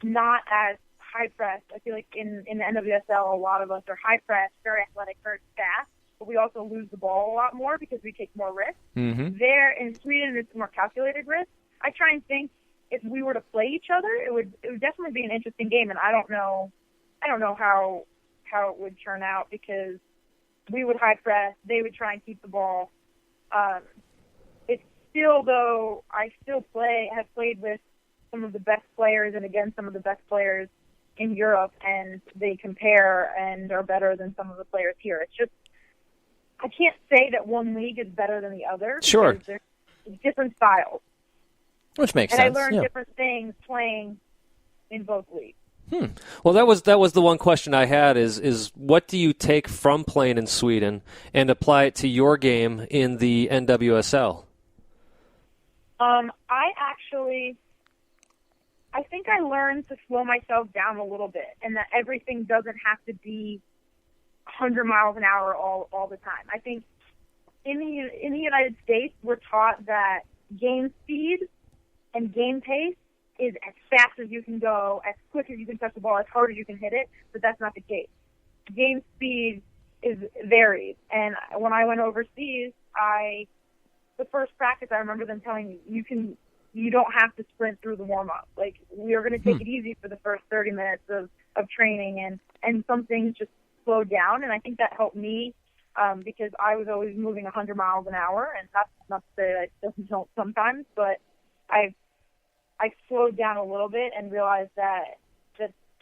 not as high press. I feel like in the NWSL, a lot of us are high press, very athletic, very fast, but we also lose the ball a lot more because we take more risks. There in Sweden, it's more calculated risk. I try and think if we were to play each other, it would definitely be an interesting game, and I don't know how it would turn out because we would high press, they would try and keep the ball. It's still, though, I still have played with some of the best players and against some of the best players in Europe, and they compare and are better than some of the players here. It's just I can't say that one league is better than the other. Sure. Because there's different styles. Which makes sense. And I learned different things playing in both leagues. Well, that was the one question I had is what do you take from playing in Sweden and apply it to your game in the NWSL? I think I learned to slow myself down a little bit, and that everything doesn't have to be 100 miles an hour all the time. I think in the United States, we're taught that game speed and game pace is as fast as you can go, as quick as you can touch the ball, as hard as you can hit it, but that's not the case. Game speed is varied, and when I went overseas, the first practice, I remember them telling me, you don't have to sprint through the warm-up. Like, we are going to take it easy for the first 30 minutes of training, and some things just slowed down, and I think that helped me because I was always moving 100 miles an hour, and that's not to say that I don't sometimes, but I slowed down a little bit and realized that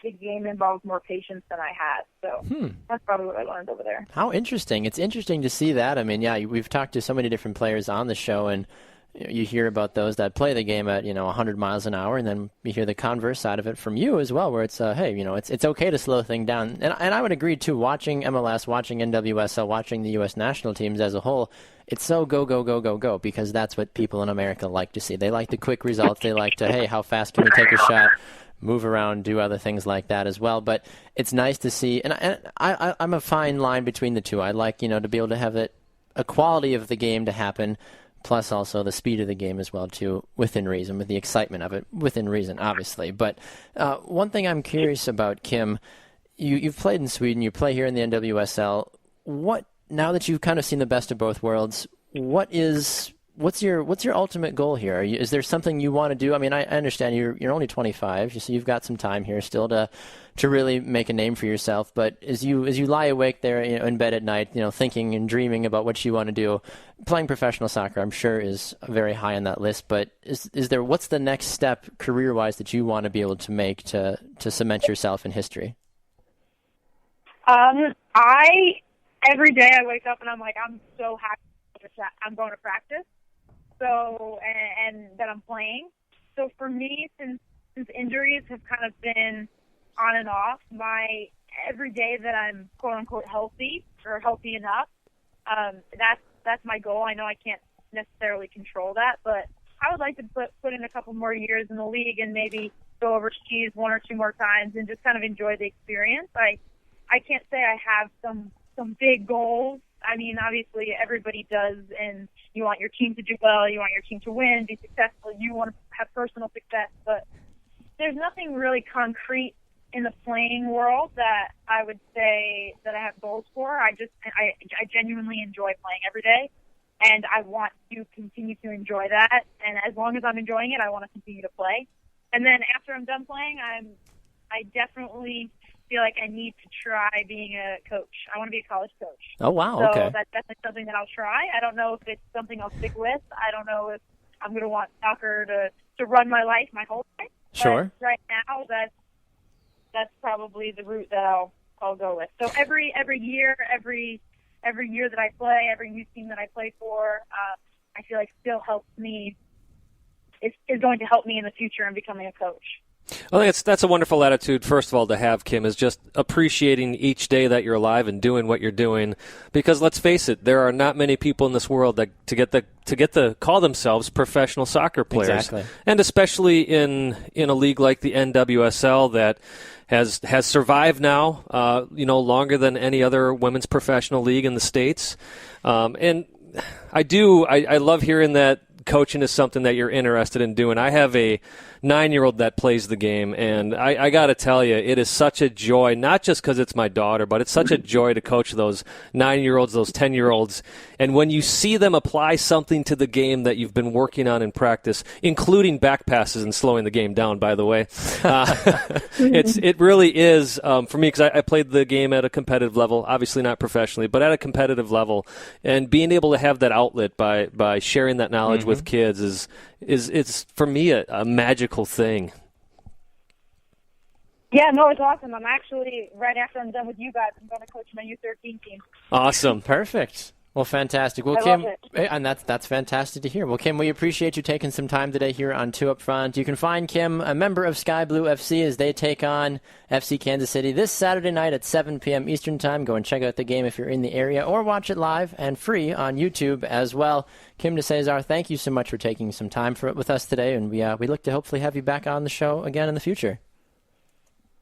the game involves more patience than I had. So that's probably what I learned over there. How interesting. It's interesting to see that. I mean, yeah, we've talked to so many different players on the show, and you hear about those that play the game at 100 miles an hour, and then you hear the converse side of it from you as well, where it's hey, it's okay to slow things down. And I would agree too. Watching MLS, watching NWSL, watching the U.S. national teams as a whole, it's so go go go go go because that's what people in America like to see. They like the quick results. They like to hey, how fast can we take a shot? Move around, do other things like that as well. But it's nice to see, and I'm a fine line between the two. I like to be able to have a quality of the game to happen, plus also the speed of the game as well too, within reason, with the excitement of it within reason, obviously. But one thing I'm curious about, Kim, you've played in Sweden, you play here in the NWSL. Now that you've kind of seen the best of both worlds, what's your ultimate goal here? Is there something you want to do? I mean, I understand you're only 25, so you've got some time here still to really make a name for yourself. But as you lie awake there in bed at night, thinking and dreaming about what you want to do, playing professional soccer, I'm sure is very high on that list. But what's the next step career-wise that you want to be able to make to cement yourself in history? Every day I wake up and I'm like, I'm so happy I'm going to practice. So, and that I'm playing. So for me, since injuries have kind of been on and off, every day that I'm quote unquote healthy or healthy enough, that's my goal. I know I can't necessarily control that, but I would like to put in a couple more years in the league and maybe go overseas one or two more times and just kind of enjoy the experience. I can't say I have some big goals. I mean, obviously everybody does, and you want your team to do well, you want your team to win, be successful, you want to have personal success, but there's nothing really concrete in the playing world that I would say that I have goals for. I genuinely enjoy playing every day, and I want to continue to enjoy that, and as long as I'm enjoying it, I want to continue to play. And then after I'm done playing, I definitely feel like I need to try being a coach. I want to be a college coach. Oh, wow. So okay. that's definitely something that I'll try. I don't know if it's something I'll stick with. I don't know if I'm going to want soccer to run my life, my whole life. Sure. But right now, that's probably the route that I'll go with. So every year that I play, every new team that I play for, I feel like still helps me. Is going to help me in the future in becoming a coach. I think that's a wonderful attitude, first of all, to have, Kim, is just appreciating each day that you're alive and doing what you're doing. Because let's face it, there are not many people in this world that to get the call themselves professional soccer players. Exactly. And especially in a league like the NWSL that has survived now, longer than any other women's professional league in the States. And I love hearing that coaching is something that you're interested in doing. I have a 9-year-old that plays the game, and I got to tell you, it is such a joy, not just because it's my daughter, but it's such a joy to coach those 9-year-olds, those 10-year-olds. And when you see them apply something to the game that you've been working on in practice, including back passes and slowing the game down, by the way, it really is, for me, because I played the game at a competitive level, obviously not professionally, but at a competitive level, and being able to have that outlet by sharing that knowledge with kids is for me a magical thing. Yeah, no, it's awesome. I'm actually, right after I'm done with you guys, I'm going to coach my U13 team. Awesome. Perfect. Well, fantastic. Well, I Kim, love it. and that's fantastic to hear. Well, Kim, we appreciate you taking some time today here on Two Up Front. You can find Kim, a member of Sky Blue FC, as they take on FC Kansas City this Saturday night at 7 p.m. Eastern Time. Go and check out the game if you're in the area, or watch it live and free on YouTube as well. Kim DeCesare, thank you so much for taking some time with us today, and we look to hopefully have you back on the show again in the future.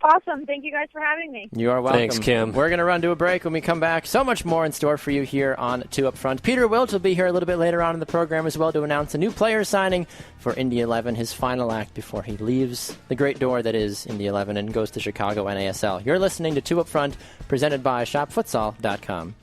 Awesome. Thank you guys for having me. You are welcome. Thanks, Kim. We're going to run to a break. When we come back, so much more in store for you here on Two Up Front. Peter Wilt will be here a little bit later on in the program as well to announce a new player signing for Indy 11, his final act before he leaves the great door that is Indy 11 and goes to Chicago NASL. You're listening to Two Up Front, presented by ShopFutsal.com.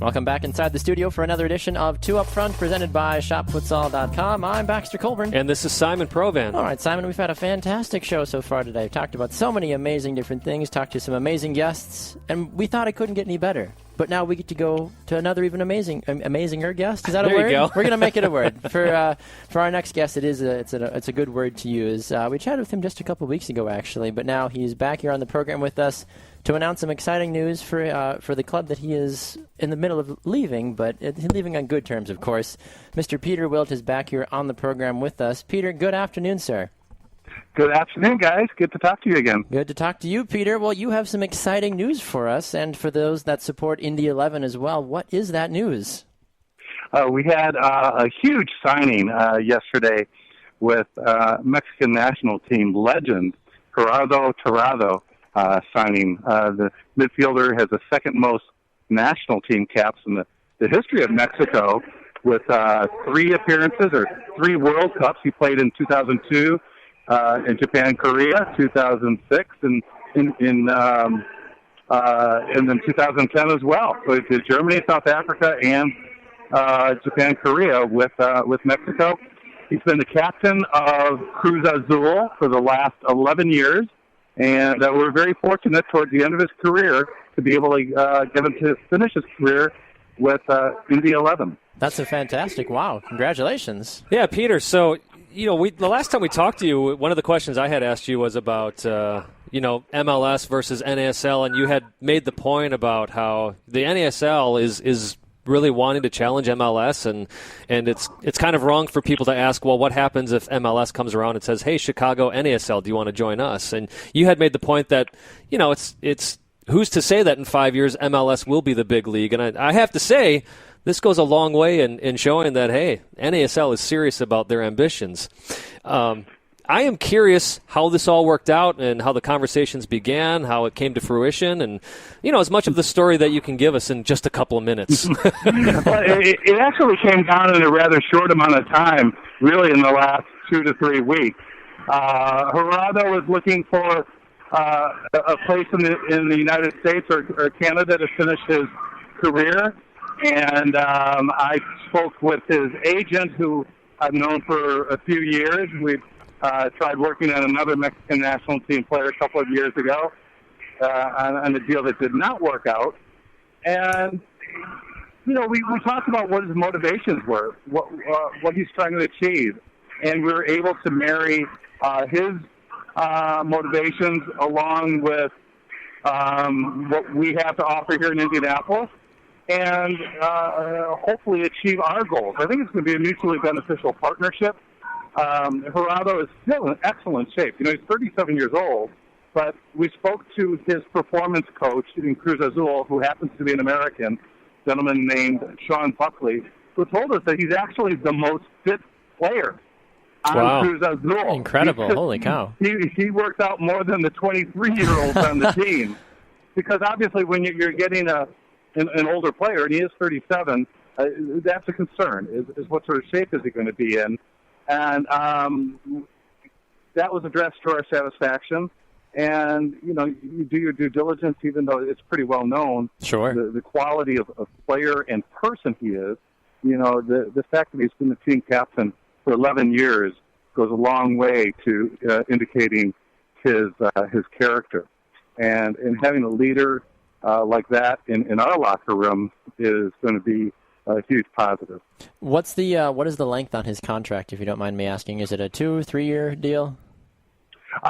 Welcome back inside the studio for another edition of Two Up Front, presented by ShopFutsal.com. I'm Baxter Colburn. And this is Simon Provan. All right, Simon, we've had a fantastic show so far today. We've talked about so many amazing different things, talked to some amazing guests, and we thought it couldn't get any better. But now we get to go to another even amazinger guest. Is that a there word? You go. We're going to make it a word. For our next guest, it's a good word to use. We chatted with him just a couple of weeks ago, actually, but now he's back here on the program with us to announce some exciting news for the club that he is in the middle of leaving, but he's leaving on good terms, of course. Mr. Peter Wilt is back here on the program with us. Peter, good afternoon, sir. Good afternoon, guys. Good to talk to you again. Good to talk to you, Peter. Well, you have some exciting news for us, and for those that support Indy 11 as well. What is that news? We had a huge signing yesterday with Mexican national team legend Gerardo Torrado signing. The midfielder has the second most national team caps in the history of Mexico, with 3 appearances or 3 World Cups. He played in 2002 in Japan, Korea, 2006, and in then 2010 as well. So he did Germany, South Africa, and Japan, Korea with Mexico. He's been the captain of Cruz Azul for the last 11 years, and we're very fortunate towards the end of his career to be able to get him to finish his career with Indy 11. That's a fantastic, wow, congratulations. Yeah, Peter, so, the last time we talked to you, one of the questions I had asked you was about, MLS versus NASL, and you had made the point about how the NASL is really wanting to challenge MLS, and it's kind of wrong for people to ask, well, what happens if MLS comes around and says, hey, Chicago NASL, do you want to join us? And you had made the point that, it's who's to say that in 5 years MLS will be the big league? And I have to say, this goes a long way in showing that, hey, NASL is serious about their ambitions. I am curious how this all worked out and how the conversations began, how it came to fruition, and, as much of the story that you can give us in just a couple of minutes. Well, it actually came down in a rather short amount of time, really in the last 2 to 3 weeks. Gerardo was looking for a place in the United States or Canada to finish his career, and I spoke with his agent, who I've known for a few years. We've tried working on another Mexican national team player a couple of years ago on a deal that did not work out. And, we talked about what his motivations were, what he's trying to achieve. And we were able to marry his motivations along with what we have to offer here in Indianapolis, and hopefully achieve our goals. I think it's going to be a mutually beneficial partnership. Gerardo is still in excellent shape. He's 37 years old, but we spoke to his performance coach in Cruz Azul, who happens to be an American, a gentleman named Sean Buckley, who told us that he's actually the most fit player on Cruz Azul. Incredible. Holy cow. He works out more than the 23-year-olds on the team. Because obviously when you're getting an older player, and he is 37, that's a concern, is what sort of shape is he going to be in. And that was addressed to our satisfaction. And, you do your due diligence, even though it's pretty well known. Sure. The quality of player and person he is. The fact that he's been the team captain for 11 years goes a long way to indicating his character. and having a leader like that in our locker room is going to be a huge positive. What is the length on his contract, if you don't mind me asking? Is it a 2-3 year deal?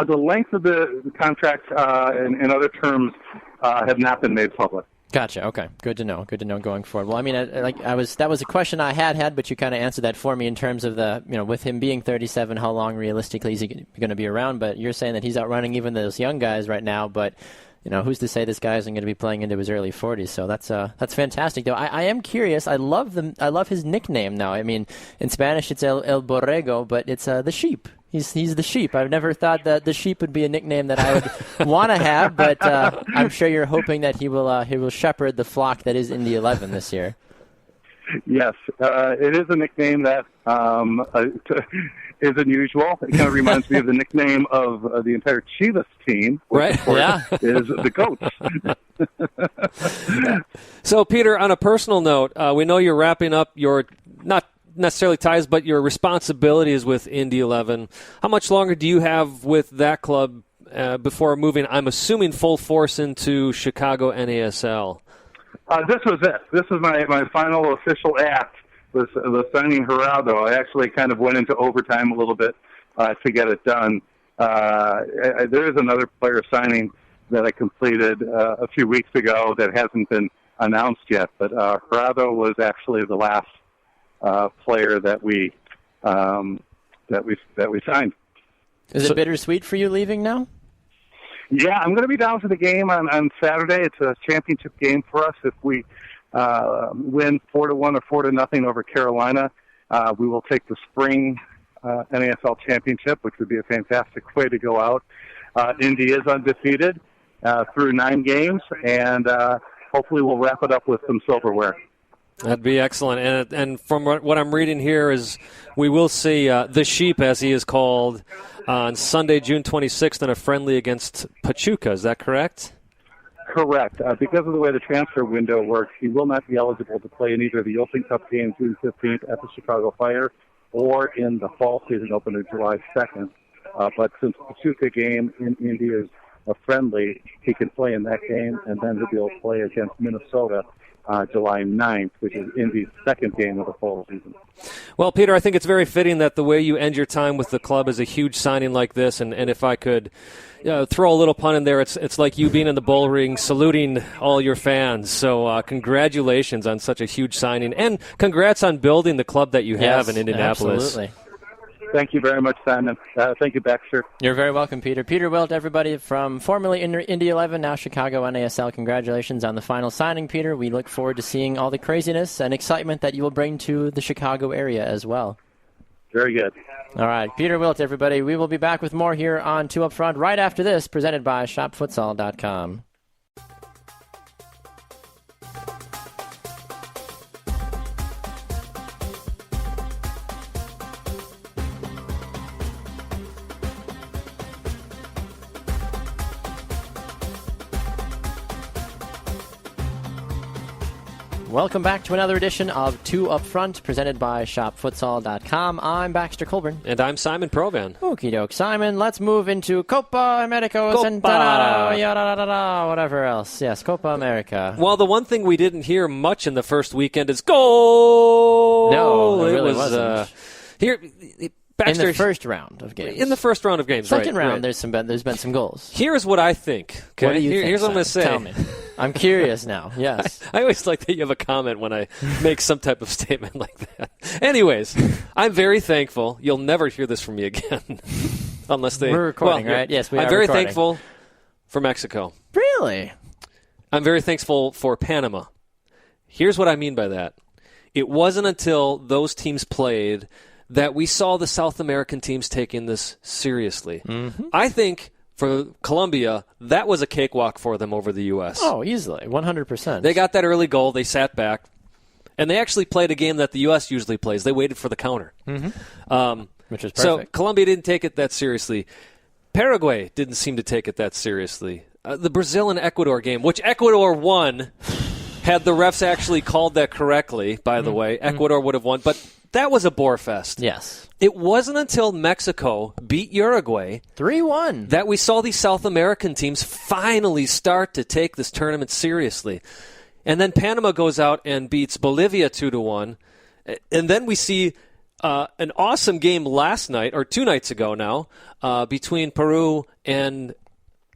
The length of the contract and other terms have not been made public. Gotcha. Okay. Good to know. Good to know going forward. Well, I mean, that was a question I had, but you kind of answered that for me in terms of with him being 37, how long realistically is he going to be around? But you're saying that he's outrunning even those young guys right now, but who's to say this guy isn't going to be playing into his early 40s? So that's fantastic, though. I am curious. I love his nickname now. I mean, in Spanish it's El Borrego, but it's the sheep. He's the sheep. I've never thought that the sheep would be a nickname that I would want to have, but I'm sure you're hoping that he will shepherd the flock that is Indy 11 this year. Yes, it is a nickname that is unusual. It kind of reminds me of the nickname of the entire Chivas team, which right? Of course, yeah, is the Goats. So, Peter, on a personal note, we know you're wrapping up your not necessarily ties, but your responsibilities with Indy 11. How much longer do you have with that club before moving, I'm assuming, full force into Chicago NASL? This was it. This was my final official act, was signing Geraldo. I actually kind of went into overtime a little bit to get it done. There is another player signing that I completed a few weeks ago that hasn't been announced yet, but Geraldo was actually the last player that we signed. Is it bittersweet for you leaving now? Yeah, I'm going to be down for the game on Saturday. It's a championship game for us. If we win 4-1 or 4-0 over Carolina, we will take the spring NASL championship, which would be a fantastic way to go out. Indy is undefeated through 9 games, and hopefully we'll wrap it up with some silverware. That'd be excellent. And from what I'm reading here is we will see the Sheep, as he is called, on Sunday, June 26th in a friendly against Pachuca. Is that correct? Correct. Because of the way the transfer window works, he will not be eligible to play in either the Open Cup game June 15th at the Chicago Fire or in the fall season opener July 2nd. But since the Pachuca game in India is a friendly, he can play in that game, and then he'll be able to play against Minnesota July 9th, which is Indy's second game of the fall season. Well, Peter, I think it's very fitting that the way you end your time with the club is a huge signing like this, and if I could throw a little pun in there, it's like you being in the bull ring saluting all your fans. So congratulations on such a huge signing, and congrats on building the club that you have in Indianapolis. Absolutely. Thank you very much, Simon. Thank you, Baxter. You're very welcome, Peter. Peter Wilt, everybody, from formerly Indy 11, now Chicago NASL. Congratulations on the final signing, Peter. We look forward to seeing all the craziness and excitement that you will bring to the Chicago area as well. Very good. All right, Peter Wilt, everybody. We will be back with more here on 2 Up Front right after this, presented by ShopFutsal.com. Welcome back to another edition of 2 Up Front, presented by ShopFutsal.com. I'm Baxter Colburn. And I'm Simon Provan. Okie doke, Simon. Let's move into Copa America, whatever else. Yes, Copa America. Well, the one thing we didn't hear much in the first weekend is goal. No, it really wasn't. Here, Baxter, in the first round of games. In the first round of games, Second right, round, right. There's been some goals. Here's what I think. Okay? What do you think, Here's what I'm going to say. Tell me. I'm curious now. Yes. I always like that you have a comment when I make some type of statement like that. Anyways, I'm very thankful. You'll never hear this from me again. Unless they... We're recording, right? Yes, we are I'm very recording. thankful for Mexico. Really? I'm very thankful for Panama. Here's what I mean by that. It wasn't until those teams played that we saw the South American teams taking this seriously. Mm-hmm. I think for Colombia, that was a cakewalk for them over the U.S. Oh, easily. 100%. They got that early goal. They sat back. And they actually played a game that the U.S. usually plays. They waited for the counter. Mm-hmm. Which is perfect. So Colombia didn't take it that seriously. Paraguay didn't seem to take it that seriously. The Brazil and Ecuador game, which Ecuador won, had the refs actually called that correctly, by the way. Ecuador would have won. But that was a bore fest. Yes. It wasn't until Mexico beat Uruguay 3-1 that we saw these South American teams finally start to take this tournament seriously. And then Panama goes out and beats Bolivia 2-1. And then we see an awesome game last night, or 2 nights ago now, between Peru and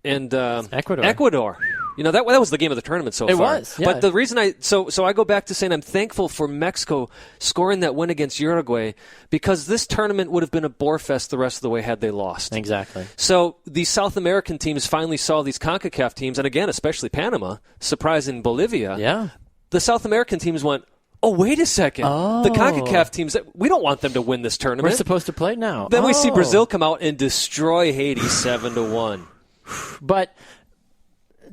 Ecuador. You know, that was the game of the tournament so far. It was, yeah. But the reason so I go back to saying I'm thankful for Mexico scoring that win against Uruguay, because this tournament would have been a bore fest the rest of the way had they lost. Exactly. So these South American teams finally saw these CONCACAF teams, and again, especially Panama, surprising Bolivia. Yeah. The South American teams went, oh, wait a second. The CONCACAF teams, we don't want them to win this tournament. We're supposed to play now. Then we see Brazil come out and destroy Haiti 7-1. But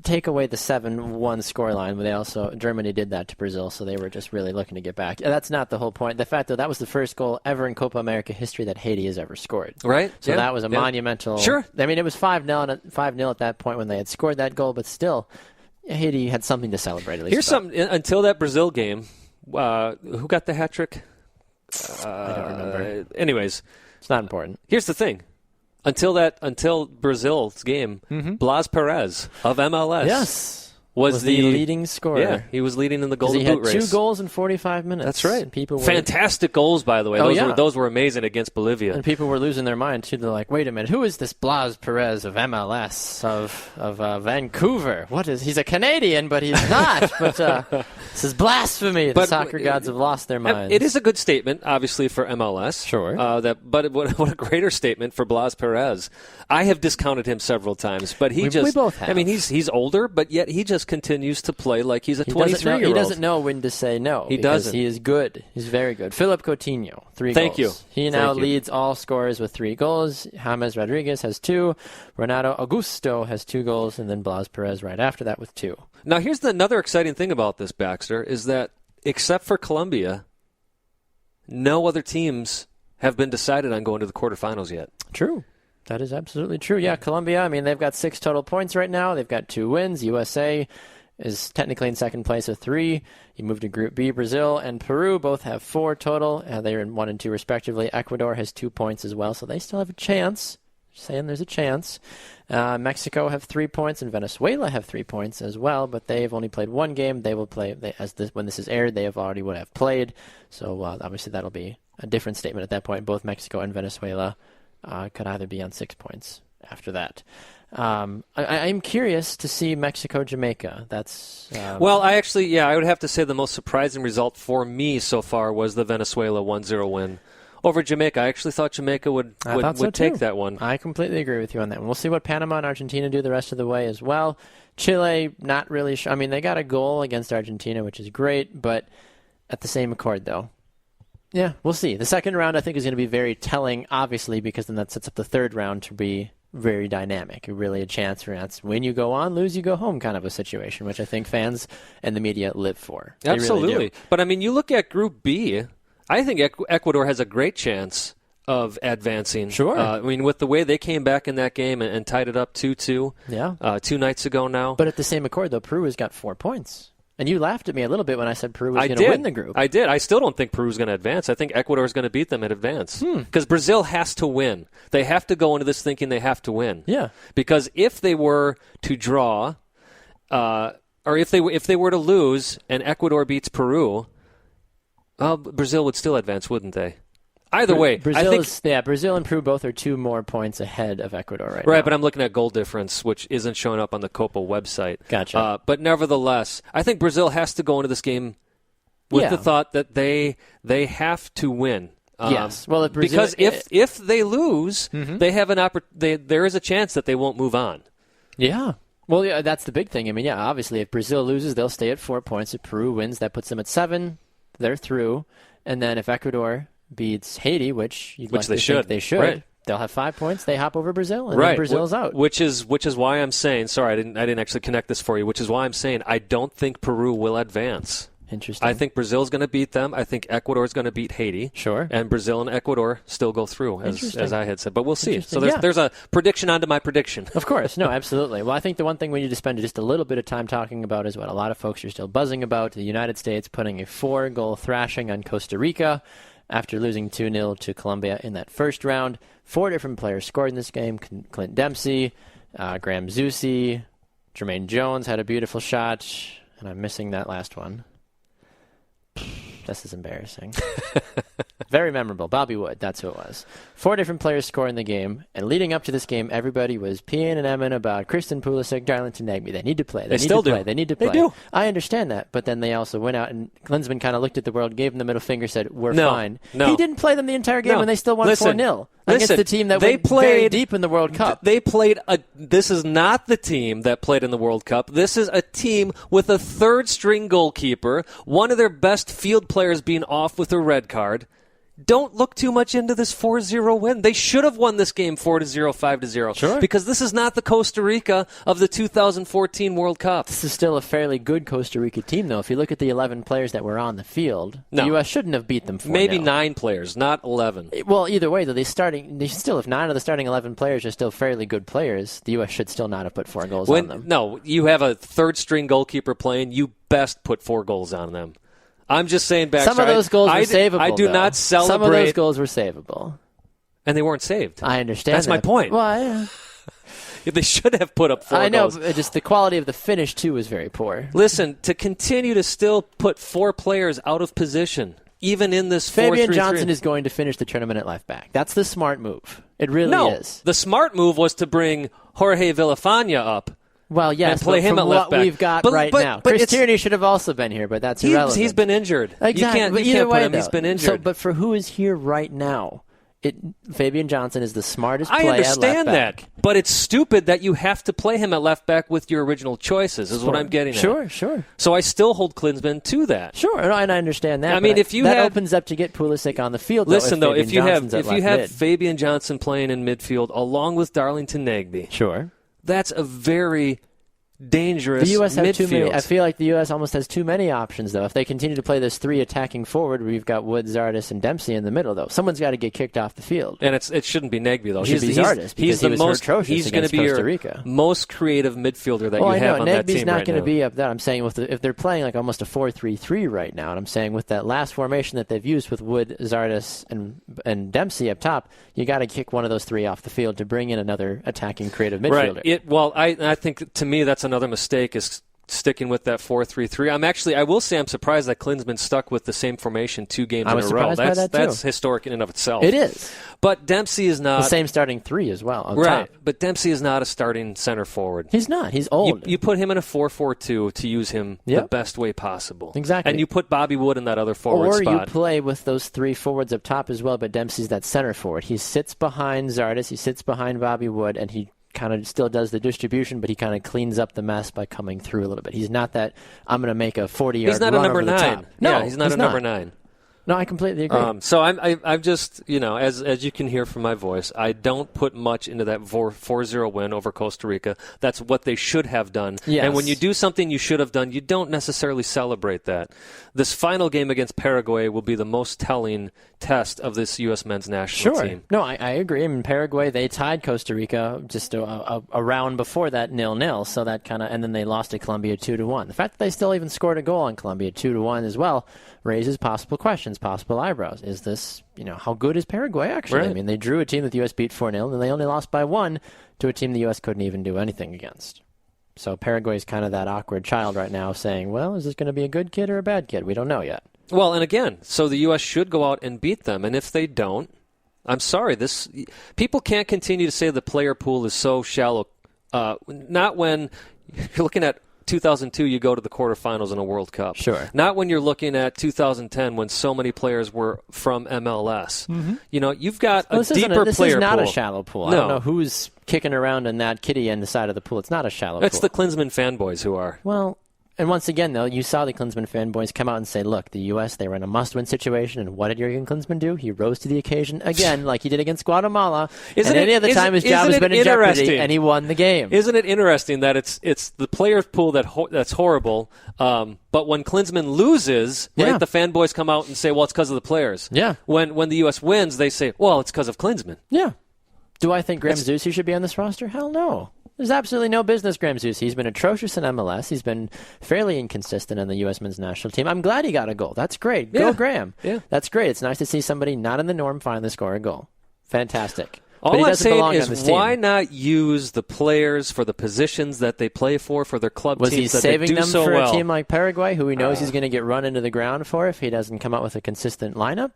take away the 7-1 scoreline, Germany did that to Brazil, so they were just really looking to get back. That's not the whole point. The fact that was the first goal ever in Copa America history that Haiti has ever scored. Right. So that was a monumental. Sure. I mean, it was 5-0 at that point when they had scored that goal, but still, Haiti had something to celebrate at least. Here's something. Until that Brazil game, who got the hat trick? I don't remember. Anyways, it's not important. Here's the thing. Until Brazil's game, Blas Perez of MLS was the leading scorer. Yeah, he was leading in the Golden Boot race. He had 2 goals in 45 minutes. That's right. People were, fantastic goals, by the way. Those were amazing against Bolivia. And people were losing their mind too. They're like, "Wait a minute, who is this Blas Perez of MLS of Vancouver? What is? He's a Canadian, but he's not. But this is blasphemy. The soccer gods have lost their minds." It is a good statement, obviously, for MLS. Sure. But what a greater statement for Blas Perez. I have discounted him several times, but we both have. I mean, he's older, but yet he just continues to play like he's a 23-year-old. He doesn't know when to say no. He doesn't. He is good. He's very good. Philip Coutinho, 3 goals. Thank you. He now leads all scorers with 3 goals. James Rodriguez has 2. Renato Augusto has 2 goals, and then Blas Perez right after that with 2. Now, here's another exciting thing about this, Baxter, is that except for Colombia, no other teams have been decided on going to the quarterfinals yet. True. That is absolutely true. Yeah, Colombia, I mean, they've got 6 total points right now. They've got 2 wins. USA is technically in second place with 3. You move to Group B. Brazil and Peru both have 4 total. They're in 1 and 2 respectively. Ecuador has 2 points as well, so they still have a chance. Just saying there's a chance. Mexico have 3 points, and Venezuela have 3 points as well, but they've only played 1 game. They will play, when this is aired, they would have played. So obviously that'll be a different statement at that point. Both Mexico and Venezuela could either be on 6 points after that. I'm curious to see Mexico-Jamaica. That's well, I would have to say the most surprising result for me so far was the Venezuela 1-0 win over Jamaica. I actually thought Jamaica would take that one. I completely agree with you on that one. We'll see what Panama and Argentina do the rest of the way as well. Chile, not really sure. I mean, they got a goal against Argentina, which is great, but at the same accord, though. Yeah, we'll see. The second round, I think, is going to be very telling, obviously, because then that sets up the third round to be very dynamic. Really a chance for that's win you go on, lose you go home kind of a situation, which I think fans and the media live for. They Absolutely. Really do. But, I mean, you look at Group B, I think Ecuador has a great chance of advancing. Sure. I mean, with the way they came back in that game and tied it up 2-2 2 nights ago now. But at the same accord, though, Peru has got 4 points. And you laughed at me a little bit when I said Peru was going to win the group. I did. I still don't think Peru's going to advance. I think Ecuador is going to beat them and advance. Because Brazil has to win. They have to go into this thinking they have to win. Yeah. Because if they were to draw, or if they were to lose and Ecuador beats Peru, well, Brazil would still advance, wouldn't they? Either way, Brazil and Peru both are 2 more points ahead of Ecuador right now. Right, but I'm looking at goal difference, which isn't showing up on the Copa website. Gotcha. But nevertheless, I think Brazil has to go into this game with the thought that they have to win. Yes. Well, because if they lose, they have there is a chance that they won't move on. Yeah. Well, yeah, that's the big thing. I mean, yeah, obviously, if Brazil loses, they'll stay at 4 points. If Peru wins, that puts them at 7. They're through. And then if Ecuador beats Haiti, which they should. Right. They'll have 5 points. They hop over Brazil, and then Brazil's out. Which is why I'm saying. Sorry, I didn't actually connect this for you. Which is why I'm saying I don't think Peru will advance. Interesting. I think Brazil's going to beat them. I think Ecuador's going to beat Haiti. Sure. And Brazil and Ecuador still go through, as I had said. But we'll see. So there's a prediction onto my prediction. Of course. No, absolutely. Well, I think the one thing we need to spend just a little bit of time talking about is what a lot of folks are still buzzing about. The United States putting a 4-goal thrashing on Costa Rica. after losing 2-0 to Colombia in that first round. 4 different players scored in this game. Clint Dempsey, Graham Zusi, Jermaine Jones had a beautiful shot, and I'm missing that last one. This is embarrassing. Very memorable. Bobby Wood, that's who it was. 4 different players scoring the game, and leading up to this game, everybody was peeing and emming about Kristen Pulisic, Darlington Nagbe. They need to play. They still do. They need to play. They do. I understand that, but then they also went out, and Klinsmann kind of looked at the world, gave them the middle finger, said, we're fine. No. He didn't play them the entire game, and they still won 4-0 against the team that went very deep in the World Cup. This is not the team that played in the World Cup. This is a team with a third-string goalkeeper, one of their best field players being off with a red card. Don't look too much into this 4-0 win. They should have won this game 4-0, 5-0. Sure. Because this is not the Costa Rica of the 2014 World Cup. This is still a fairly good Costa Rica team, though. If you look at the 11 players that were on the field, the U.S. shouldn't have beat them 4-0. Maybe 9 players, not 11. Well, either way, though, if 9 of the starting 11 players are still fairly good players, the U.S. should still not have put 4 goals on them. No, you have a third-string goalkeeper playing, you best put 4 goals on them. I'm just saying, Baxter, some of those goals were savable. I do not celebrate. Some of those goals were savable. And they weren't saved. I understand That's my point. Well, they should have put up 4 goals. I know, but just the quality of the finish, too, was very poor. Listen, to continue to still put 4 players out of position, even in this 4-3-3. Fabian Johnson is going to finish the tournament at left back. That's the smart move. It really is. The smart move was to bring Jorge Villafana up. Well, yes, and play him at left back. What we've got now. Chris Tierney should have also been here, but that's irrelevant. He's been injured. Exactly. You can't put him. He's been injured. But for who is here right now, Fabian Johnson is the smartest play I understand at left back. that, but it's stupid that you have to play him at left back with your original choices, is what I'm getting at. Sure. So I still hold Klinsmann to that. Sure, and I understand that. I mean, that opens up to get Pulisic on the field. If you have Fabian Johnson playing in midfield along with Darlington Nagbe, sure, that's a very dangerous the U.S. have midfield. Too many. I feel like the U.S. almost has too many options, though. If they continue to play this 3 attacking forward, where you've got Wood, Zardes, and Dempsey in the middle, though, someone's got to get kicked off the field. And it shouldn't be Nagbe, though. He's Zardes, he's the most atrocious. He's going to be Costa Rica. Most creative midfielder that you have on that team Nagbe's not right going now. to be up there. I'm saying if they're playing like almost a 4-3-3 right now, and I'm saying with that last formation that they've used with Wood, Zardes, and Dempsey up top, you got to kick one of those 3 off the field to bring in another attacking creative midfielder. Right. I think to me that's another mistake is sticking with that 4-3-3. I will say I'm surprised that Klinsmann stuck with the same formation 2 games in a row. That's historic in and of itself. It is. But Dempsey is not the same starting 3 as well. On right. top. But Dempsey is not a starting center forward. He's not. He's old. You put him in a 4-4-2 to use him the best way possible. Exactly. And you put Bobby Wood in that other forward spot. Or you play with those 3 forwards up top as well, but Dempsey's that center forward. He sits behind Zardes, he sits behind Bobby Wood, and he kind of still does the distribution, but he kind of cleans up the mess by coming through a little bit. He's not that, I'm going to make a 40-yard run. He's not a number 9. No, he's not a number 9. No, I completely agree. So I'm just, as you can hear from my voice, I don't put much into that 4-0 win over Costa Rica. That's what they should have done. Yes. And when you do something you should have done, you don't necessarily celebrate that. This final game against Paraguay will be the most telling test of this U.S. men's national team. No, I agree. I mean, Paraguay, they tied Costa Rica just a round before that 0-0, so that and then they lost to Colombia 2-1. The fact that they still even scored a goal on Colombia 2-1 as well raises possible questions, possible eyebrows. Is this, how good is Paraguay actually? Right. I mean, they drew a team that the U.S. beat 4-0, and they only lost by 1 to a team the U.S. couldn't even do anything against. So Paraguay is kind of that awkward child right now saying, well, is this going to be a good kid or a bad kid? We don't know yet. Well, and again, so the U.S. should go out and beat them, and if they don't, I'm sorry, people can't continue to say the player pool is so shallow. Not when you're looking at 2002, you go to the quarterfinals in a World Cup. Sure. Not when you're looking at 2010, when so many players were from MLS. Mm-hmm. You've got a deeper player pool. This is not a shallow pool. No. I don't know who's kicking around in that kitty end side of the pool. It's not a shallow pool. It's the Klinsmann fanboys who are. Well, and once again, though, you saw the Klinsmann fanboys come out and say, look, the U.S., they were in a must-win situation, and what did Jurgen Klinsmann do? He rose to the occasion again, like he did against Guatemala, any other time his job has been in jeopardy, and he won the game. Isn't it interesting that it's the player pool that's horrible, but when Klinsmann loses, right, the fanboys come out and say, well, it's because of the players. Yeah. When the U.S. wins, they say, well, it's because of Klinsmann. Yeah. Do I think Graham Zusi should be on this roster? Hell no. There's absolutely no business, Graham Zusi. He's been atrocious in MLS. He's been fairly inconsistent in the U.S. men's national team. I'm glad he got a goal. That's great. Go, Graham. Yeah. That's great. It's nice to see somebody not in the norm finally score a goal. Fantastic. All I'm saying is, why not use the players for the positions that they play for their club Was teams he that they saving do them so for well? a team like Paraguay, who he knows he's going to get run into the ground for if he doesn't come out with a consistent lineup?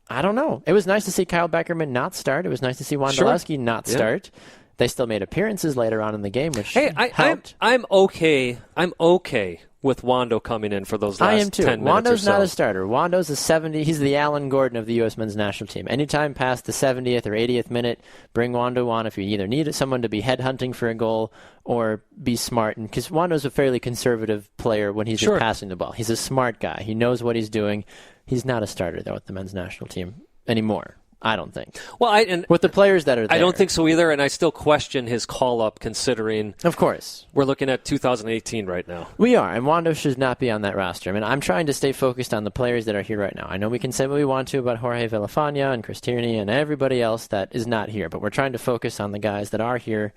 I don't know. It was nice to see Kyle Beckerman not start. It was nice to see Wondolowski not start. They still made appearances later on in the game, which helped. I'm okay. I'm okay with Wando coming in for those last 10 minutes. I am too. Wando's not a starter. Wando's a 70. He's the Alan Gordon of the U.S. men's national team. Anytime past the 70th or 80th minute, bring Wando on if you either need someone to be headhunting for a goal or be smart. Because Wando's a fairly conservative player when he's just passing the ball. He's a smart guy. He knows what he's doing. He's not a starter, though, with the men's national team anymore. I don't think. Well, with the players that are there. I don't think so either, and I still question his call-up considering... Of course. We're looking at 2018 right now. We are, and Wando should not be on that roster. I mean, I'm trying to stay focused on the players that are here right now. I know we can say what we want to about Jorge Villafana and Chris Tierney and everybody else that is not here, but we're trying to focus on the guys that are here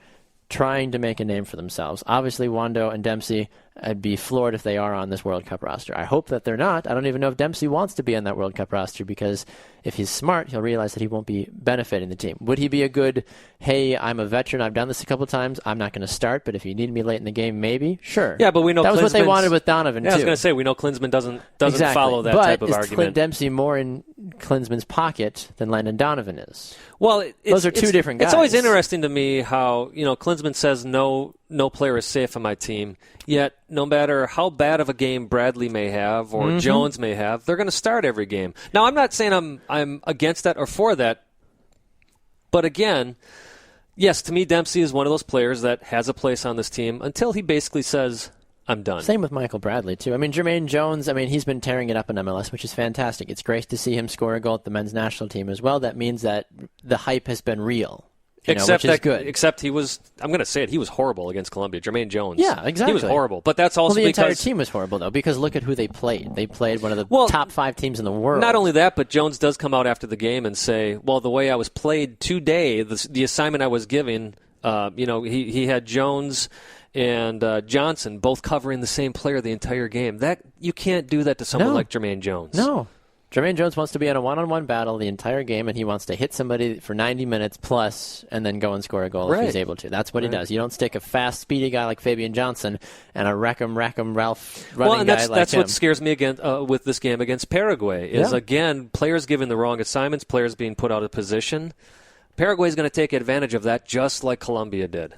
trying to make a name for themselves. Obviously, Wando and Dempsey, I'd be floored if they are on this World Cup roster. I hope that they're not. I don't even know if Dempsey wants to be on that World Cup roster because if he's smart, he'll realize that he won't be benefiting the team. Would he be a good, hey, I'm a veteran, I've done this a couple times, I'm not going to start, but if you need me late in the game, maybe? Sure. Yeah, but we know that was what they wanted with Donovan, too. I was going to say, we know Klinsmann doesn't follow that type of argument. But is Clint Dempsey more in Klinsmann's pocket than Landon Donovan is? Well, those are two different guys. It's always interesting to me how, Klinsmann says no player is safe on my team, yet no matter how bad of a game Bradley may have or Jones may have, they're going to start every game. Now, I'm not saying I'm against that or for that, but again, yes, to me, Dempsey is one of those players that has a place on this team until he basically says, I'm done. Same with Michael Bradley, too. I mean, Jermaine Jones, he's been tearing it up in MLS, which is fantastic. It's great to see him score a goal at the men's national team as well. That means that the hype has been real. Which is good. Except he was, I'm going to say it, he was horrible against Colombia. Jermaine Jones. Yeah, exactly. He was horrible. But that's also the because... entire team was horrible, though, because look at who they played. They played one of the top 5 teams in the world. Not only that, but Jones does come out after the game and say, well, the way I was played today, the assignment I was giving, he had Jones and Johnson both covering the same player the entire game. That you can't do that to someone like Jermaine Jones. No. Jermaine Jones wants to be in a one-on-one battle the entire game, and he wants to hit somebody for 90 minutes plus and then go and score a goal if he's able to. That's what he does. You don't stick a fast, speedy guy like Fabian Johnson and a wreck-em Ralph running guy like him. That's what scares me again with this game against Paraguay is, again, players given the wrong assignments, players being put out of position. Paraguay is going to take advantage of that just like Colombia did.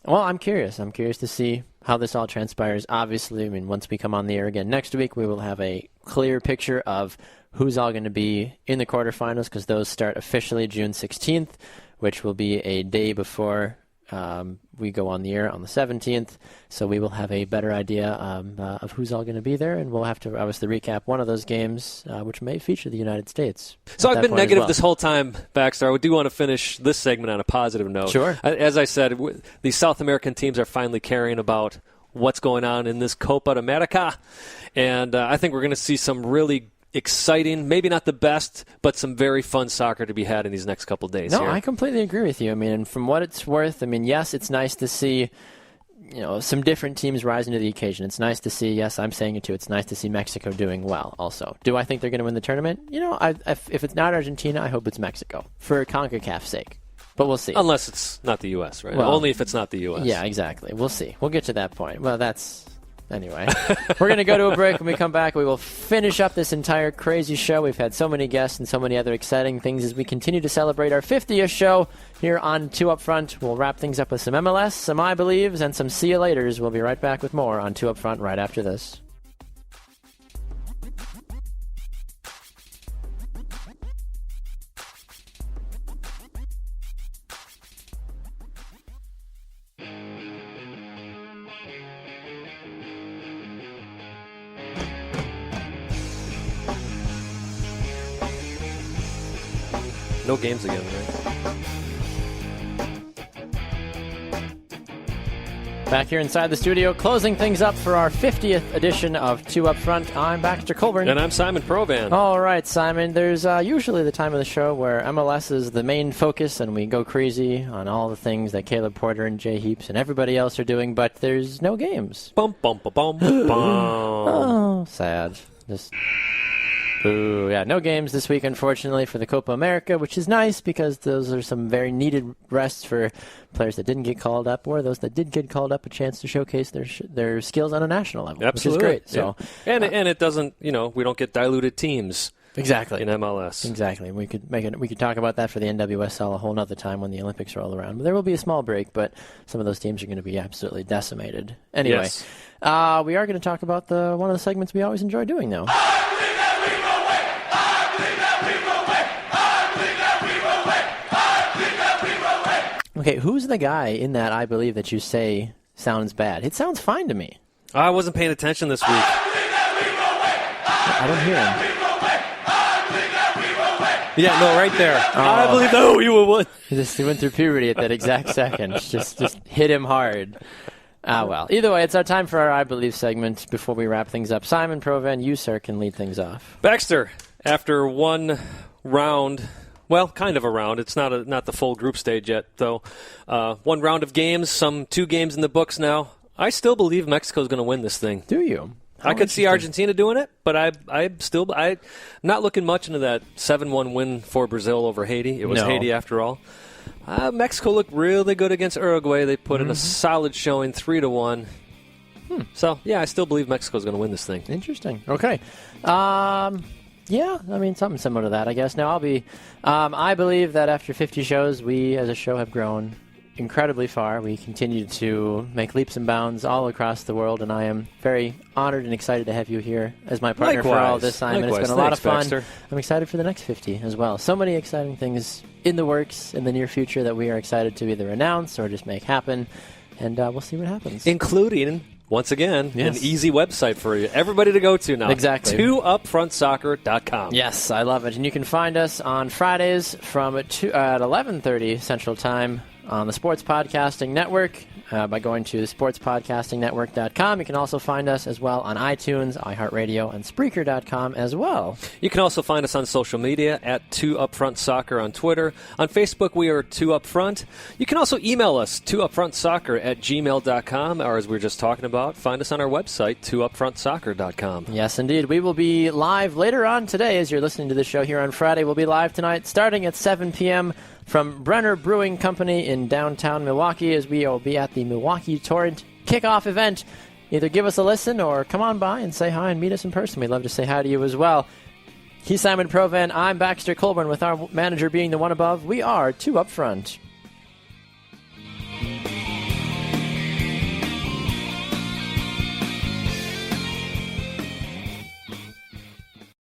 Well, I'm curious. I'm curious to see how this all transpires. Obviously, once we come on the air again next week, we will have a clear picture of who's all going to be in the quarterfinals because those start officially June 16th, which will be a day before we go on the air on the 17th. So we will have a better idea of who's all going to be there, and we'll have to obviously recap one of those games, which may feature the United States. So I've been negative this whole time, Baxter. I do want to finish this segment on a positive note. Sure. As I said, the South American teams are finally caring about what's going on in this Copa America, and I think we're going to see some really exciting, maybe not the best, but some very fun soccer to be had in these next couple days. No, I completely agree with you. And from what it's worth, yes, it's nice to see some different teams rising to the occasion. It's nice to see, yes, I'm saying it too, it's nice to see Mexico doing well also. Do I think they're going to win the tournament? If it's not Argentina, I hope it's Mexico for CONCACAF's sake. But we'll see. Unless it's not the U.S., right? Well, only if it's not the U.S. Yeah, exactly. We'll see. We'll get to that point. Well, anyway, we're going to go to a break. When we come back, we will finish up this entire crazy show. We've had so many guests and so many other exciting things as we continue to celebrate our 50th show here on 2 Up Front. We'll wrap things up with some MLS, some I Believes, and some See You Laters. We'll be right back with more on 2 Up Front right after this. No games again, right? Back here inside the studio, closing things up for our 50th edition of Two Up Front. I'm Baxter Colburn. And I'm Simon Provan. All right, Simon. There's usually the time of the show where MLS is the main focus and we go crazy on all the things that Caleb Porter and Jay Heaps and everybody else are doing, but there's no games. Bum, bum, bum, bum, bum. Oh, sad. Just... Ooh, yeah, no games this week, unfortunately, for the Copa America, which is nice because those are some very needed rests for players that didn't get called up, or those that did get called up, a chance to showcase their skills on a national level, Absolutely. which is great. So, yeah. And it doesn't, we don't get diluted teams. Exactly. In MLS. Exactly. We could talk about that for the NWSL a whole other time when the Olympics roll around. But there will be a small break, but some of those teams are going to be absolutely decimated. Anyway, yes. We are going to talk about one of the segments we always enjoy doing, though. Okay, who's the guy in that I believe that you say sounds bad? It sounds fine to me. I wasn't paying attention this week. I don't hear him. Yeah, no, right there. Oh. I believe that you would. He went through puberty at that exact second. Just hit him hard. Well. Either way, it's our time for our I Believe segment before we wrap things up. Simon Provan, you, sir, can lead things off. Baxter, after one round... Well, kind of a round. It's not the full group stage yet, though. One round of games, 2 games in the books now. I still believe Mexico's going to win this thing. Do you? I could see Argentina doing it, but I'm not looking much into that 7-1 win for Brazil over Haiti. It was Haiti after all. Mexico looked really good against Uruguay. They put in a solid showing, 3-1. So, yeah, I still believe Mexico's going to win this thing. Interesting. Okay. Yeah, I mean, something similar to that, I guess. Now, I believe that after 50 shows, we as a show have grown incredibly far. We continue to make leaps and bounds all across the world, and I am very honored and excited to have you here as my partner for all this time. And it's been a lot of fun. Baxter. I'm excited for the next 50 as well. So many exciting things in the works in the near future that we are excited to either announce or just make happen, and we'll see what happens. Including... Once again, an easy website for you. Everybody to go to now. Exactly. 2upfrontsoccer.com. Yes, I love it. And you can find us on Fridays from at 11:30 Central Time on the Sports Podcasting Network by going to sportspodcastingnetwork.com. You can also find us as well on iTunes, iHeartRadio, and Spreaker.com as well. You can also find us on social media at 2upfrontsoccer on Twitter. On Facebook, we are 2upfront. You can also email us, 2upfrontsoccer@gmail.com, or as we were just talking about, find us on our website, 2upfrontsoccer.com. Yes, indeed. We will be live later on today as you're listening to the show here on Friday. We'll be live tonight starting at 7 p.m., from Brenner Brewing Company in downtown Milwaukee, as we will be at the Milwaukee Torrent kickoff event. Either give us a listen or come on by and say hi and meet us in person. We'd love to say hi to you as well. He's Simon Provan. I'm Baxter Colburn, with our manager being the one above. We are 2 Up Front.